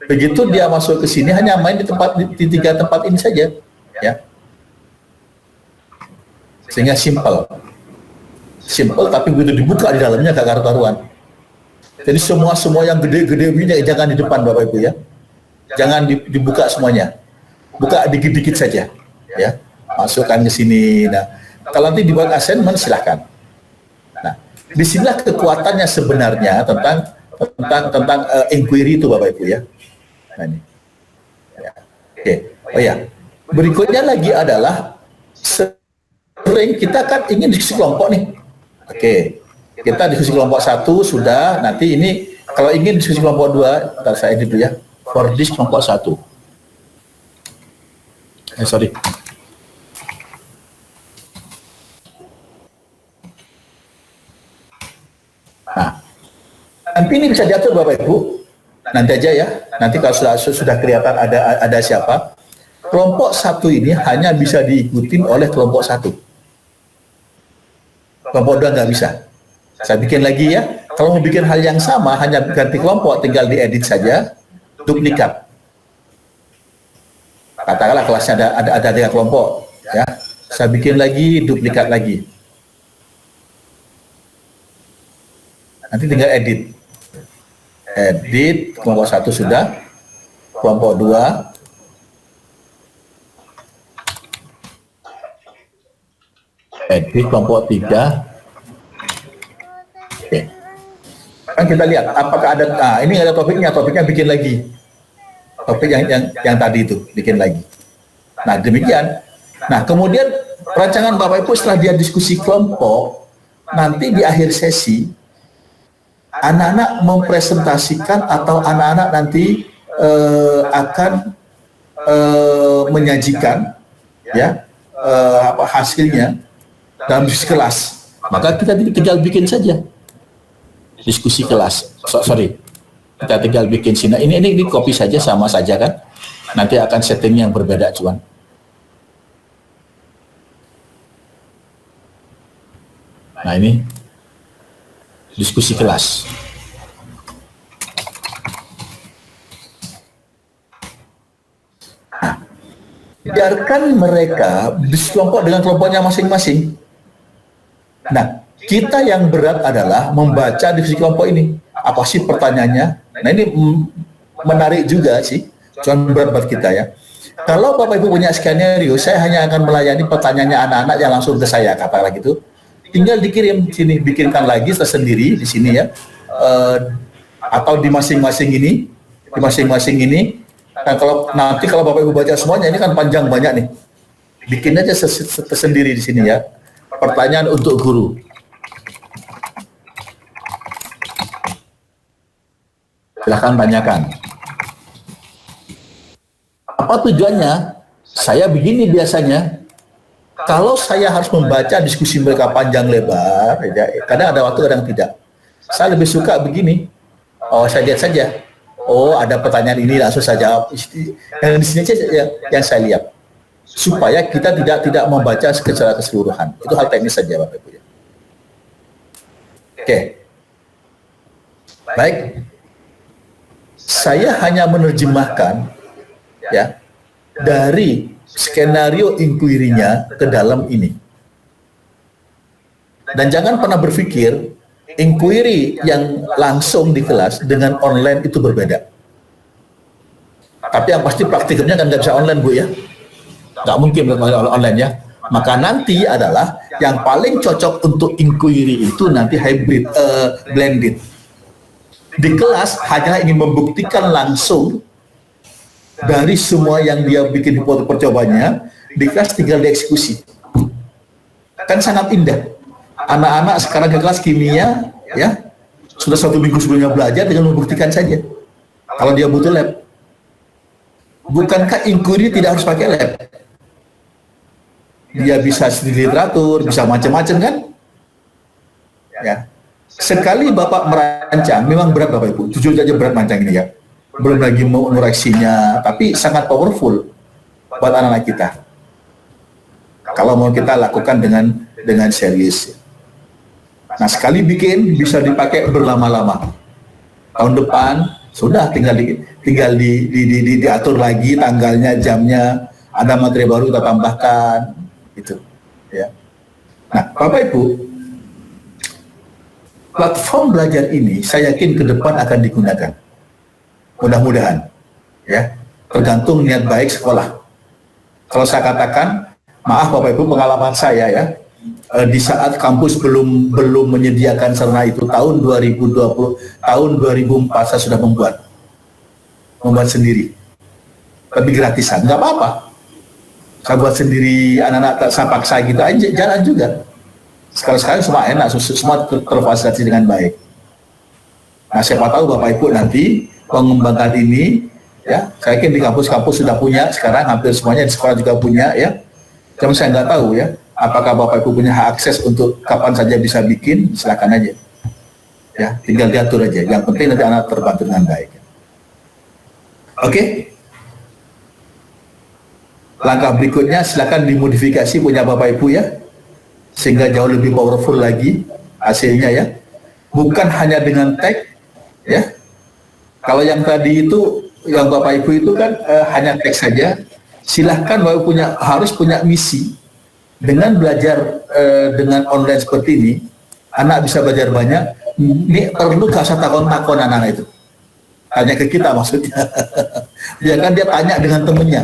Begitu dia masuk ke sini hanya main di 3 tempat ini saja, ya. Sehingga simple tapi begitu dibuka di dalamnya gak karu-karuan. Jadi semua yang gede-gede ini jangan di depan Bapak Ibu ya. Jangan dibuka semuanya. Buka dikit-dikit saja, ya. Masukkan ke sini. Nah, kalau nanti dibuat assignment silahkan. Nah, disinilah kekuatannya sebenarnya tentang inquiry itu Bapak Ibu ya. Nah, ini. Ya. Oke. Oh ya. Berikutnya lagi adalah sering kita kan ingin diskusi kelompok nih. Oke. Kita diskusi kelompok 1 sudah. Nanti ini kalau ingin diskusi kelompok 2, ntar saya edit dulu ya. For this kelompok 1. Sorry. Nah, nanti ini bisa diatur Bapak Ibu. Nanti aja ya. Nanti kalau sudah kelihatan ada siapa. Kelompok 1 ini hanya bisa diikuti oleh kelompok 1. Kelompok 2 nggak bisa. Saya bikin lagi ya. Kalau mau bikin hal yang sama, hanya ganti kelompok, tinggal diedit saja. Duplikat. Katakanlah kelasnya ada 3 kelompok, ya. Saya bikin lagi, duplikat lagi. Nanti tinggal edit. Edit, kelompok 1 sudah, kelompok 2, edit kelompok 3. Oke. Kan kita lihat apakah ada, ini ada topiknya bikin lagi. Topik yang tadi itu bikin lagi. Nah, demikian. Nah, kemudian perancangan Bapak Ibu setelah dia diskusi kelompok, nanti di akhir sesi anak-anak mempresentasikan atau anak-anak nanti akan menyajikan ya hasilnya dalam diskusi kelas. Maka kita tinggal bikin saja diskusi kelas. Kita tinggal bikin sini. Ini copy saja, sama saja kan. Nanti akan setting yang berbeda, cuman. Nah, ini diskusi kelas. Nah, biarkan mereka berkelompok dengan kelompoknya masing-masing. Nah, kita yang berat adalah membaca diskusi kelompok ini. Apa sih pertanyaannya? Nah, ini menarik juga sih, cuman berat buat kita ya. Kalau Bapak Ibu punya skenario, saya hanya akan melayani pertanyaannya anak-anak yang langsung ke saya, katakanlah gitu. Tinggal dikirim sini, bikinkan lagi tersendiri di sini ya, atau di masing-masing ini. Nah, kalau Bapak Ibu baca semuanya, ini kan panjang banyak nih. Bikin aja tersendiri di sini ya. Pertanyaan untuk guru. Silahkan tanyakan. Apa tujuannya? Saya begini biasanya. Kalau saya harus membaca diskusi mereka panjang lebar, ya, kadang ada waktu, kadang tidak. Saya lebih suka begini. Oh, saya lihat saja. Oh, ada pertanyaan ini, langsung saya jawab. Yang di sini saja yang saya lihat. Supaya kita tidak membaca secara keseluruhan. Itu hal teknis saja, Bapak Ibu. Oke. Baik. Saya hanya menerjemahkan ya dari skenario inquiry-nya ke dalam ini. Dan jangan pernah berpikir inquiry yang langsung di kelas dengan online itu berbeda. Tapi yang pasti praktikumnya kan nggak bisa online, Bu ya. Nggak mungkin online ya. Maka nanti adalah yang paling cocok untuk inquiry itu nanti hybrid, blended. Di kelas hanya ingin membuktikan langsung dari semua yang dia bikin percobanya, di kelas tinggal dieksekusi. Kan sangat indah. Anak-anak sekarang ke kelas kimia, ya sudah 1 minggu sebelumnya belajar dengan membuktikan saja. Kalau dia butuh lab, bukankah inquiry tidak harus pakai lab? Dia bisa studi literatur, bisa macam-macam kan? Ya. Sekali Bapak merancang, memang berat Bapak Ibu, jujur saja berat merancang ini ya. Belum lagi mengoreksinya, tapi sangat powerful buat anak-anak kita. Kalau mau kita lakukan dengan serius. Nah, sekali bikin bisa dipakai berlama-lama. Tahun depan sudah tinggal diatur lagi tanggalnya, jamnya, ada materi baru kita tambahkan, gitu. Ya. Nah, Bapak Ibu, platform belajar ini saya yakin ke depan akan digunakan. Mudah-mudahan, ya, tergantung niat baik sekolah. Kalau saya katakan, maaf Bapak Ibu, pengalaman saya ya, di saat kampus belum menyediakan sarana itu tahun 2020, tahun 2004 saya sudah membuat sendiri, tapi gratisan, nggak apa-apa. Saya buat sendiri, anak-anak saya paksa gitu aja, jalan juga. Sekarang semua enak, semua terfasilitasi dengan baik. Nah, siapa tahu Bapak Ibu nanti mengembangkan ini, ya, saya yakin di kampus-kampus sudah punya, sekarang hampir semuanya di sekolah juga punya, ya. Cuma saya nggak tahu ya, apakah Bapak Ibu punya hak akses untuk kapan saja bisa bikin, silakan aja. Ya, tinggal diatur aja. Yang penting nanti anak terbantu dengan baik. Oke. Langkah berikutnya silakan dimodifikasi punya Bapak Ibu ya, sehingga jauh lebih powerful lagi hasilnya ya. Bukan hanya dengan tag, ya. Kalau yang tadi itu, yang Bapak Ibu itu kan hanya teks saja, silahkan Bapak harus punya misi dengan belajar dengan online seperti ini. Anak bisa belajar banyak. Ini perlu gak usah takon-takon anak-anak itu. Tanya ke kita maksudnya. Biarkan dia tanya dengan temennya.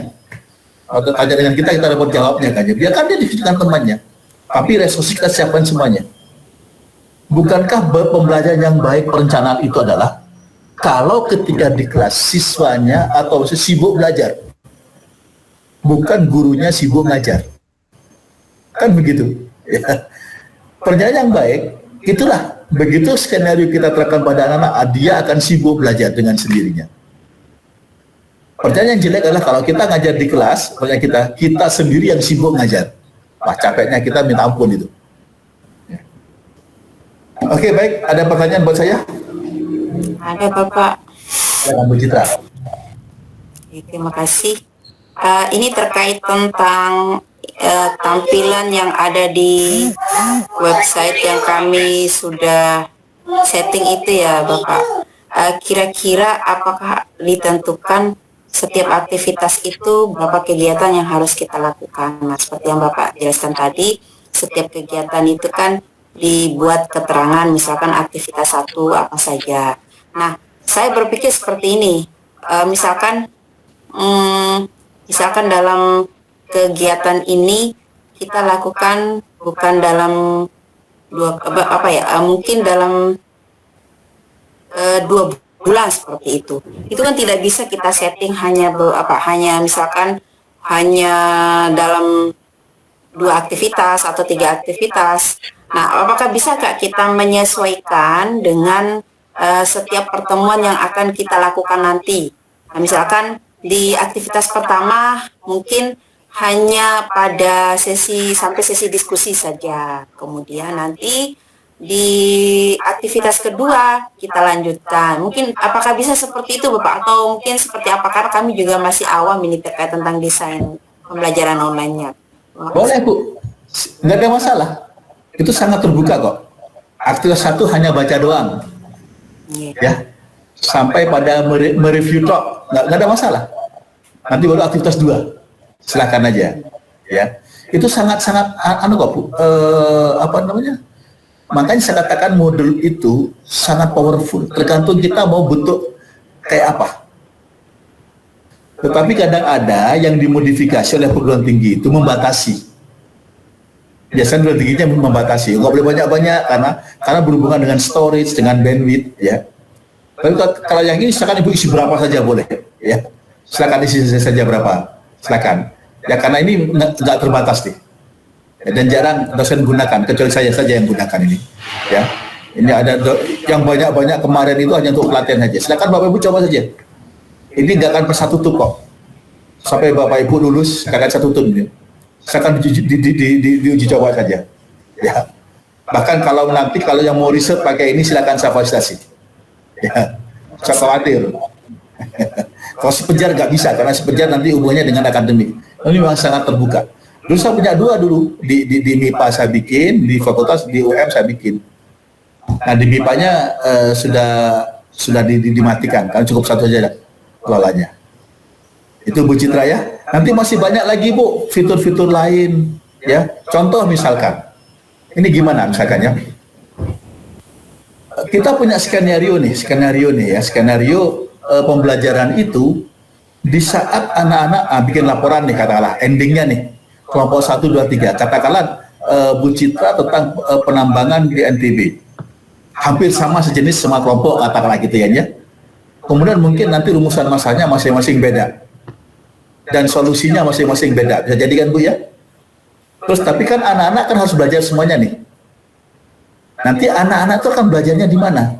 Atau tanya dengan kita dapat jawabnya kan. Biarkan dia dengan temannya. Tapi resource kita siapkan semuanya. Bukankah pembelajaran yang baik perencanaan itu adalah kalau ketika di kelas siswanya atau sibuk belajar, bukan gurunya sibuk ngajar, kan begitu? Ya. Perencanaan yang baik itulah begitu skenario kita terapkan pada anak-anak, dia akan sibuk belajar dengan sendirinya. Perencanaan yang jelek adalah kalau kita ngajar di kelas, kita sendiri yang sibuk ngajar. Wah, capeknya kita minta ampun itu. Oke, baik. Ada pertanyaan buat saya? Ada, Bapak. Ya, Bu Citra. Terima kasih. Ini terkait tentang tampilan yang ada di website yang kami sudah setting itu ya, Bapak. Kira-kira apakah ditentukan setiap aktivitas itu berapa kegiatan yang harus kita lakukan? Nah, seperti yang Bapak jelaskan tadi, setiap kegiatan itu kan dibuat keterangan, misalkan aktivitas 1 apa saja. Nah, saya berpikir seperti ini, misalkan dalam kegiatan ini kita lakukan bukan dalam mungkin dalam 2 bulan seperti itu. Itu kan tidak bisa kita setting hanya misalkan hanya dalam 2 aktivitas atau 3 aktivitas. Nah, apakah bisa kita menyesuaikan dengan setiap pertemuan yang akan kita lakukan nanti? Nah, misalkan di aktivitas pertama mungkin hanya pada sampai sesi diskusi saja. Kemudian nanti di aktivitas kedua kita lanjutkan. Mungkin apakah bisa seperti itu, Bapak? Atau mungkin seperti apa? Karena kami juga masih awam ini terkait tentang desain pembelajaran online-nya. Boleh, Bu. Nggak ada masalah. Itu sangat terbuka kok. Aktivitas 1 hanya baca doang. Ya. Sampai pada mereview talk. Nggak ada masalah. Nanti baru aktivitas 2. Silakan aja. Ya. Itu sangat-sangat kok, Bu. Makanya saya katakan modul itu sangat powerful. Tergantung kita mau bentuk kayak apa. Tetapi kadang ada yang dimodifikasi oleh perguruan tinggi itu membatasi. Biasanya perguruan tingginya membatasi. Nggak boleh banyak-banyak karena berhubungan dengan storage, dengan bandwidth, ya. Tapi kalau yang ini silakan Ibu isi berapa saja boleh, ya. Silakan isi saja berapa, silakan. Ya karena ini nggak terbatas nih. Dan jarang dosen gunakan, kecuali saya saja yang gunakan ini. Ya, ini ada yang banyak kemarin itu hanya untuk pelatihan saja. Silakan Bapak Ibu coba saja. Ini nggak akan per 1 tutup kok. Sampai Bapak Ibu lulus nggak akan 1 tutup. Silakan diuji coba saja. Ya. Bahkan kalau yang mau riset pakai ini silakan saya fasilitasi. Ya, saya khawatir. Kalau sepenjar nggak bisa karena sepenjar nanti hubungannya dengan akademik. Ini memang sangat terbuka. Dulu saya punya 2 dulu di MIPA saya bikin, di fakultas di UM saya bikin. Nah di MIPA-nya sudah dimatikan, karena cukup 1 aja kelolanya. Itu Bu Citra ya. Nanti masih banyak lagi Bu fitur-fitur lain ya. Contoh misalkan, ini gimana misalkan ya? Kita punya skenario pembelajaran itu di saat anak-anak bikin laporan nih katakanlah endingnya nih. Kelompok 1, 2, 3, katakanlah Bu Citra tentang penambangan di NTB. Hampir sama sejenis semua kelompok, katakanlah gitu ya. Kemudian mungkin nanti rumusan masalahnya masing-masing beda. Dan solusinya masing-masing beda. Bisa jadi kan Bu ya? Terus tapi kan anak-anak kan harus belajar semuanya nih. Nanti anak-anak itu akan belajarnya di mana?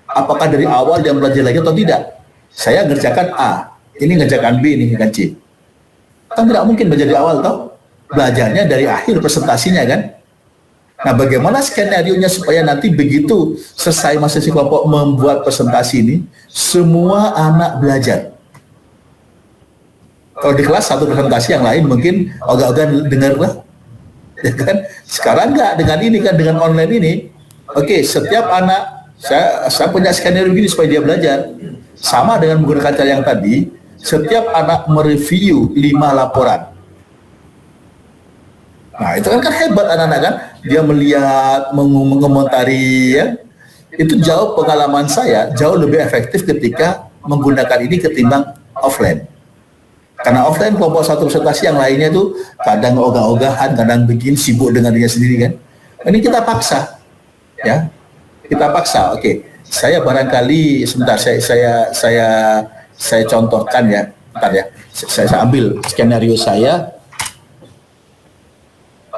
Apakah dari awal dia belajar lagi atau tidak? Saya ngerjakan A, ini ngerjakan B, ini ngerjakan C. Kan tidak mungkin belajar di awal toh? Belajarnya dari akhir presentasinya kan. Nah bagaimana skenario-nya supaya nanti begitu selesai masing-masing kelompok membuat presentasi ini, semua anak belajar. Kalau di kelas 1 presentasi, yang lain mungkin ogah-ogah dengar lah. Ya kan? Sekarang enggak, dengan ini kan, dengan online ini. Oke, setiap anak, saya punya skenario begini supaya dia belajar. Sama dengan menggunakan cara yang tadi, setiap anak mereview 5 laporan. Nah, itu kan hebat anak-anak kan, dia melihat, mengomentari ya. Itu jauh pengalaman saya, jauh lebih efektif ketika menggunakan ini ketimbang offline. Karena offline kelompok satu presentasi yang lainnya itu kadang ogah-ogahan, kadang bikin sibuk dengan dirinya sendiri kan. Ini kita paksa, ya, kita paksa. Oke, saya barangkali sebentar saya contohkan ya, bentar ya. Saya ambil skenario saya.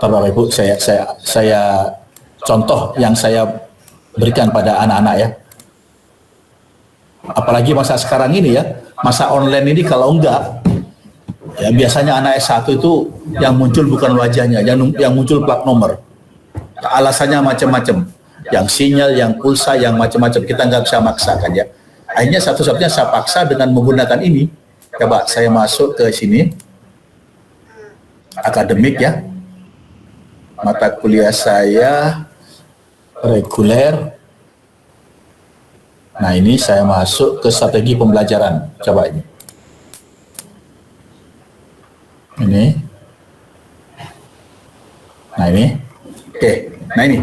Bapak Ibu, saya contoh yang saya berikan pada anak-anak ya. Apalagi masa sekarang ini ya, masa online ini kalau enggak, ya biasanya anak S1 itu yang muncul bukan wajahnya, yang muncul plat nomor. Alasannya macam-macam, yang sinyal, yang pulsa, yang macam-macam. Kita nggak bisa maksakan ya. Akhirnya satu-satunya saya paksa dengan menggunakan ini. Coba saya masuk ke sini, akademik ya. Mata kuliah saya reguler. Nah, ini saya masuk ke strategi pembelajaran. Coba ini. Ini. Nah, ini. Oke. Nah, ini.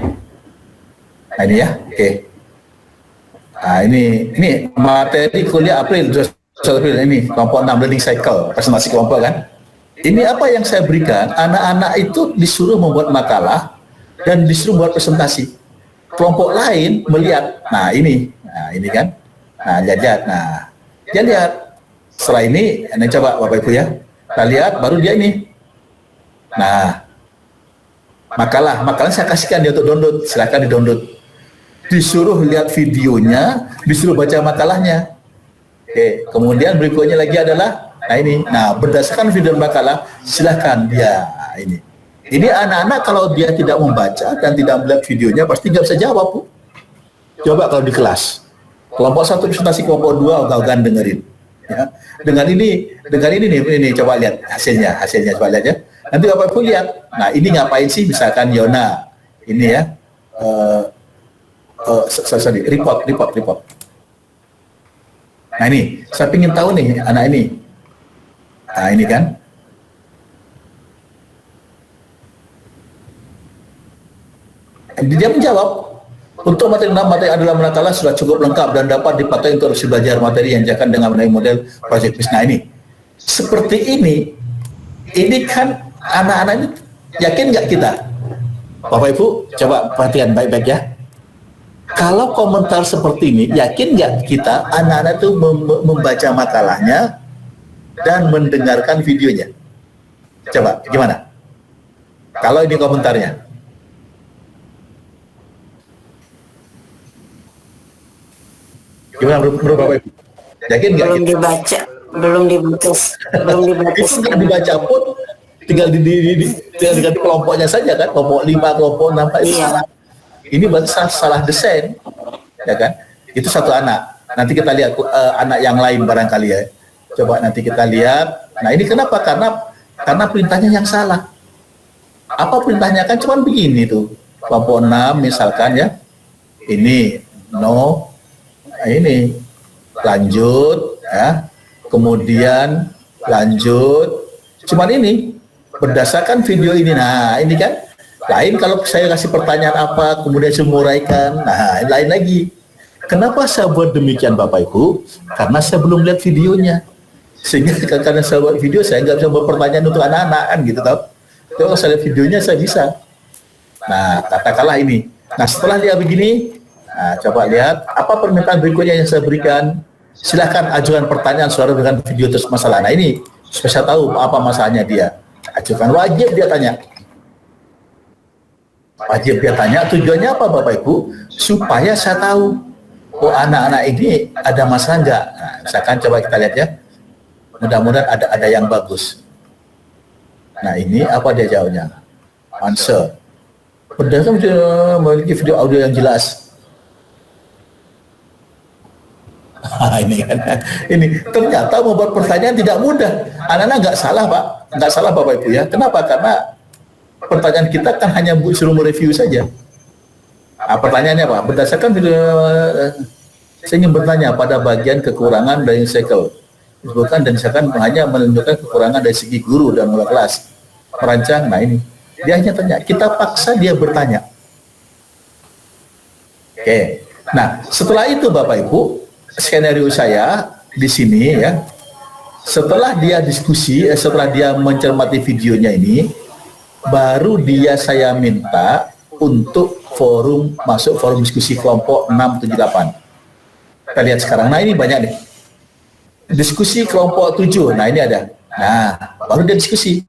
Nah, ini ya. Oke. Nah, ini materi kuliah April 21 April ini kelompok 6 learning cycle, presentasi kelompok kan. Ini apa yang saya berikan, anak-anak itu disuruh membuat makalah dan disuruh membuat presentasi. Kelompok lain melihat, nah ini kan, nah lihat, nah dia lihat. Setelah ini coba Bapak Ibu ya, kita lihat, baru dia ini. Nah, makalah saya kasihkan dia untuk download, silakan di download. Disuruh lihat videonya, disuruh baca makalahnya. Oke, kemudian berikutnya lagi adalah nah ini, nah berdasarkan video makalah silahkan dia ini. Ini anak-anak kalau dia tidak membaca dan tidak melihat videonya pasti nggak bisa jawab Bu. Coba kalau di kelas, kelompok 1 presentasi, kelompok 2 ogah-ogahan dengerin. Ya. Dengan ini nih, coba lihat hasilnya coba lihat ya. Nanti Bapak Ibu lihat. Nah ini ngapain sih misalkan Yona ini ya, report. Nah ini, saya ingin tahu nih anak ini. Nah ini kan, dia menjawab, untuk materi adalah manakala sudah cukup lengkap dan dapat dipakai untuk belajar materi yang diajarkan dengan model project based. Nah ini, seperti ini kan anak-anak ini yakin nggak kita? Bapak Ibu coba perhatian baik-baik ya. Kalau komentar seperti ini, yakin nggak kita anak-anak itu membaca makalahnya dan mendengarkan videonya? Coba, gimana? Kalau ini komentarnya. Gimana menurut Bapak Ibu? Yakin nggak? Belum dibaca, belum dibaca. Itu nggak dibaca pun, tinggal di kelompoknya saja kan, kelompok 5, kelompok 6, itu salah. Ini berarti salah desain, ya kan? Itu satu anak. Nanti kita lihat anak yang lain barangkali ya. Coba nanti kita lihat. Nah ini kenapa? Karena perintahnya yang salah. Apa perintahnya? Kan cuma begini tuh. Kelompok 6 misalkan ya. Ini no, ini lanjut ya. Kemudian lanjut. Cuman ini berdasarkan video ini. Nah ini kan. Lain kalau saya kasih pertanyaan apa, kemudian saya menguraikan, nah lain lagi. Kenapa saya buat demikian Bapak Ibu? Karena saya belum lihat videonya. Sehingga karena saya buat video, saya nggak bisa buat pertanyaan untuk anak-anak kan gitu tau. Kalau saya lihat videonya saya bisa. Nah katakanlah ini. Nah setelah dia begini, nah, coba lihat apa permintaan berikutnya yang saya berikan. Silahkan ajukan pertanyaan saudara dengan video terus masalah. Nah ini supaya saya tahu apa masalahnya dia. Ajukan, wajib dia tanya. Wajib dia tanya, tujuannya apa Bapak Ibu? Supaya saya tahu, oh anak-anak ini ada masalah enggak? Nah, misalkan coba kita lihat ya, mudah-mudahan ada yang bagus. Nah ini apa dia jawabnya? Answer. Berdasarkan memiliki video audio yang jelas. Ini kan, ini ternyata membuat pertanyaan tidak mudah. Anak-anak nggak salah Pak, nggak salah Bapak Ibu ya. Kenapa? Karena pertanyaan kita kan hanya suruh mereview saja. Nah, pertanyaannya Pak, berdasarkan video, saya ingin bertanya pada bagian kekurangan dari cycle. disebutkan dan misalkan hanya menunjukkan kekurangan dari segi guru dan mulai kelas merancang. Nah ini dia hanya tanya, kita paksa dia bertanya. Oke. Nah setelah itu Bapak Ibu, skenario saya di sini ya, setelah dia diskusi, setelah dia mencermati videonya ini, baru saya minta untuk masuk forum diskusi kelompok 678. Kita lihat sekarang. Nah ini banyak nih. Diskusi kelompok 7. Nah ini ada. Nah baru dia diskusi.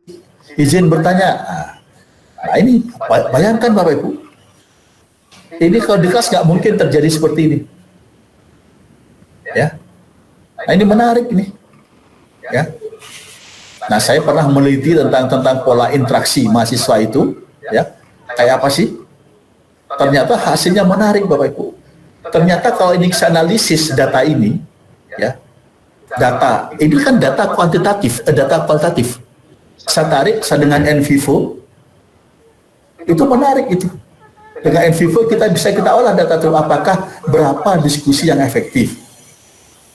Izin bertanya. Nah ini bayangkan Bapak Ibu. Ini kalau di kelas nggak mungkin terjadi seperti ini. Ya. Nah ini menarik nih. Ya. Nah saya pernah meneliti tentang pola interaksi mahasiswa itu. Ya. Kayak apa sih? Ternyata hasilnya menarik Bapak Ibu. Ternyata kalau ini saya analisis data ini, ya, data ini kan data kuantitatif, data kualitatif. Saya dengan NVivo, itu menarik itu. Dengan NVivo kita olah data itu, apakah berapa diskusi yang efektif,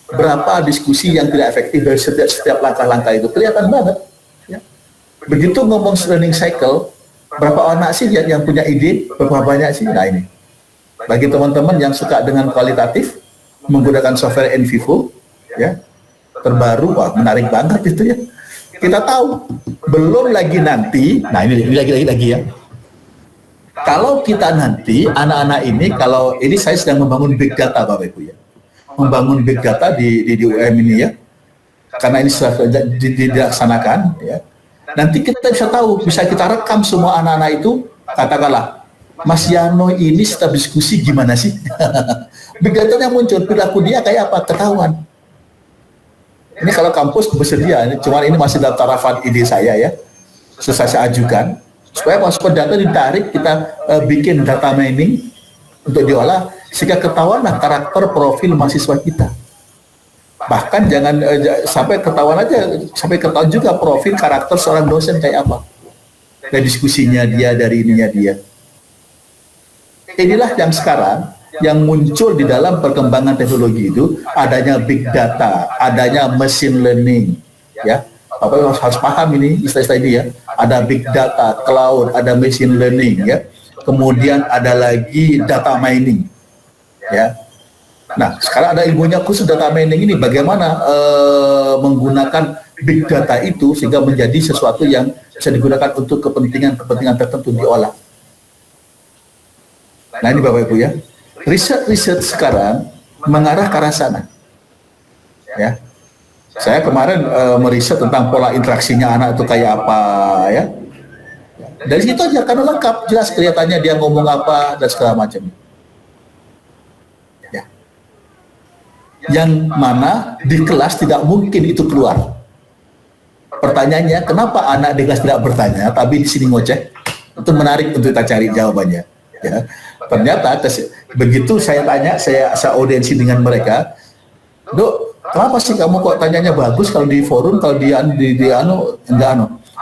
berapa diskusi yang tidak efektif dari setiap langkah-langkah itu kelihatan banget. Ya. Begitu ngomong learning cycle. Berapa anak sih yang punya ide? Berapa banyak sih? Nah ini. Bagi teman-teman yang suka dengan kualitatif, menggunakan software NVivo, ya, terbaru, wah menarik banget itu ya. Kita tahu, belum lagi nanti, nah ini lagi ya. Kalau kita nanti, anak-anak ini, kalau ini saya sedang membangun big data Bapak Ibu ya. Membangun big data di UM ini ya. Karena ini sudah dilaksanakan ya. Nanti kita bisa tahu, bisa kita rekam semua anak-anak itu, katakanlah, Mas Yano ini setelah diskusi gimana sih? Big data-nya muncul, perilaku dia kayak apa, ketahuan. Ini kalau kampus bersedia, cuma ini masih dalam tarafan ide saya ya, selesai saya ajukan, supaya masuk data ditarik, kita bikin data mining untuk diolah, sehingga ketahuanlah karakter profil mahasiswa kita. Bahkan jangan sampai ketahuan aja, sampai ketahuan juga profil karakter seorang dosen kayak apa. Dari diskusinya dia, dari ininya dia. Inilah yang sekarang yang muncul di dalam perkembangan teknologi itu, adanya big data, adanya machine learning, ya. Bapak harus paham ini istilah-istilah ini ya. Ada big data, cloud, ada machine learning, ya. Kemudian ada lagi data mining, ya. Nah, sekarang ada ilmunya khusus data mining ini, bagaimana menggunakan big data itu sehingga menjadi sesuatu yang bisa digunakan untuk kepentingan tertentu diolah. Nah ini Bapak Ibu ya, riset sekarang mengarah ke arah sana. Ya, saya kemarin meriset tentang pola interaksinya anak itu kayak apa ya. Dari situ aja karena lengkap, jelas kelihatannya dia ngomong apa dan segala macam. Yang mana di kelas tidak mungkin itu keluar. Pertanyaannya, kenapa anak di kelas tidak bertanya, tapi di sini ngoceh? Itu menarik untuk kita cari jawabannya. Ya. Ternyata begitu saya tanya, saya audiensi dengan mereka, Dok, kenapa sih kamu kok tanyanya bagus kalau di forum, kalau di enggak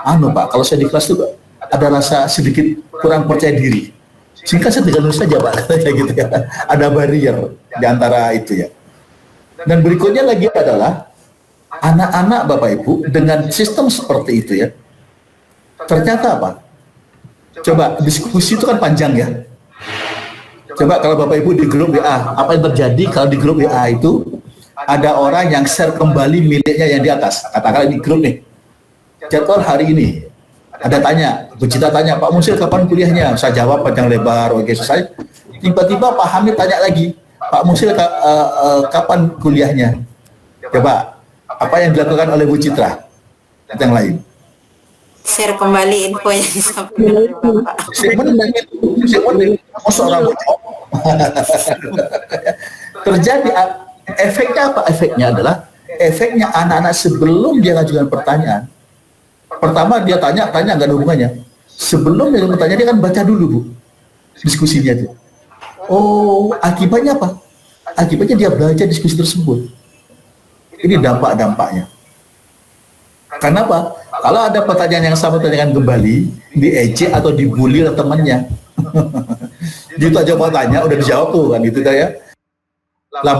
Pak, kalau saya di kelas itu ada rasa sedikit kurang percaya diri. Sehingga saya tinggal nulis saja Pak, kayak gitu ya. Ada barrier di antara itu ya. Dan berikutnya lagi adalah anak-anak Bapak Ibu dengan sistem seperti itu ya. Ternyata apa? Coba diskusi itu kan panjang ya. Coba kalau Bapak Ibu di grup WA, apa yang terjadi kalau di grup WA itu ada orang yang share kembali miliknya yang di atas. Katakanlah di grup nih. Jadwal hari ini. Ada tanya, Bu Cita tanya, Pak Musil kapan kuliahnya? Saya jawab panjang lebar, oke selesai. Tiba-tiba Pak Hamid tanya lagi, Pak Musil kapan kuliahnya? Coba, apa yang dilakukan oleh Bu Citra? Yang lain. Share kembali info yang disampaikan oleh Bapak. Terjadi efeknya apa? Efeknya adalah efeknya anak-anak sebelum dia ngajukan pertanyaan. Pertama dia tanya nggak ada hubungannya. Sebelum dia bertanya dia kan baca dulu Bu diskusinya itu. Oh, akibatnya apa? Akibatnya dia belajar diskusi tersebut. Ini dampak-dampaknya. Kenapa? Kalau ada pertanyaan yang sama tanyakan kembali, diejek atau dibully oleh temannya. Dia itu aja mau tanya, udah dijawab tuh kan gitu ya.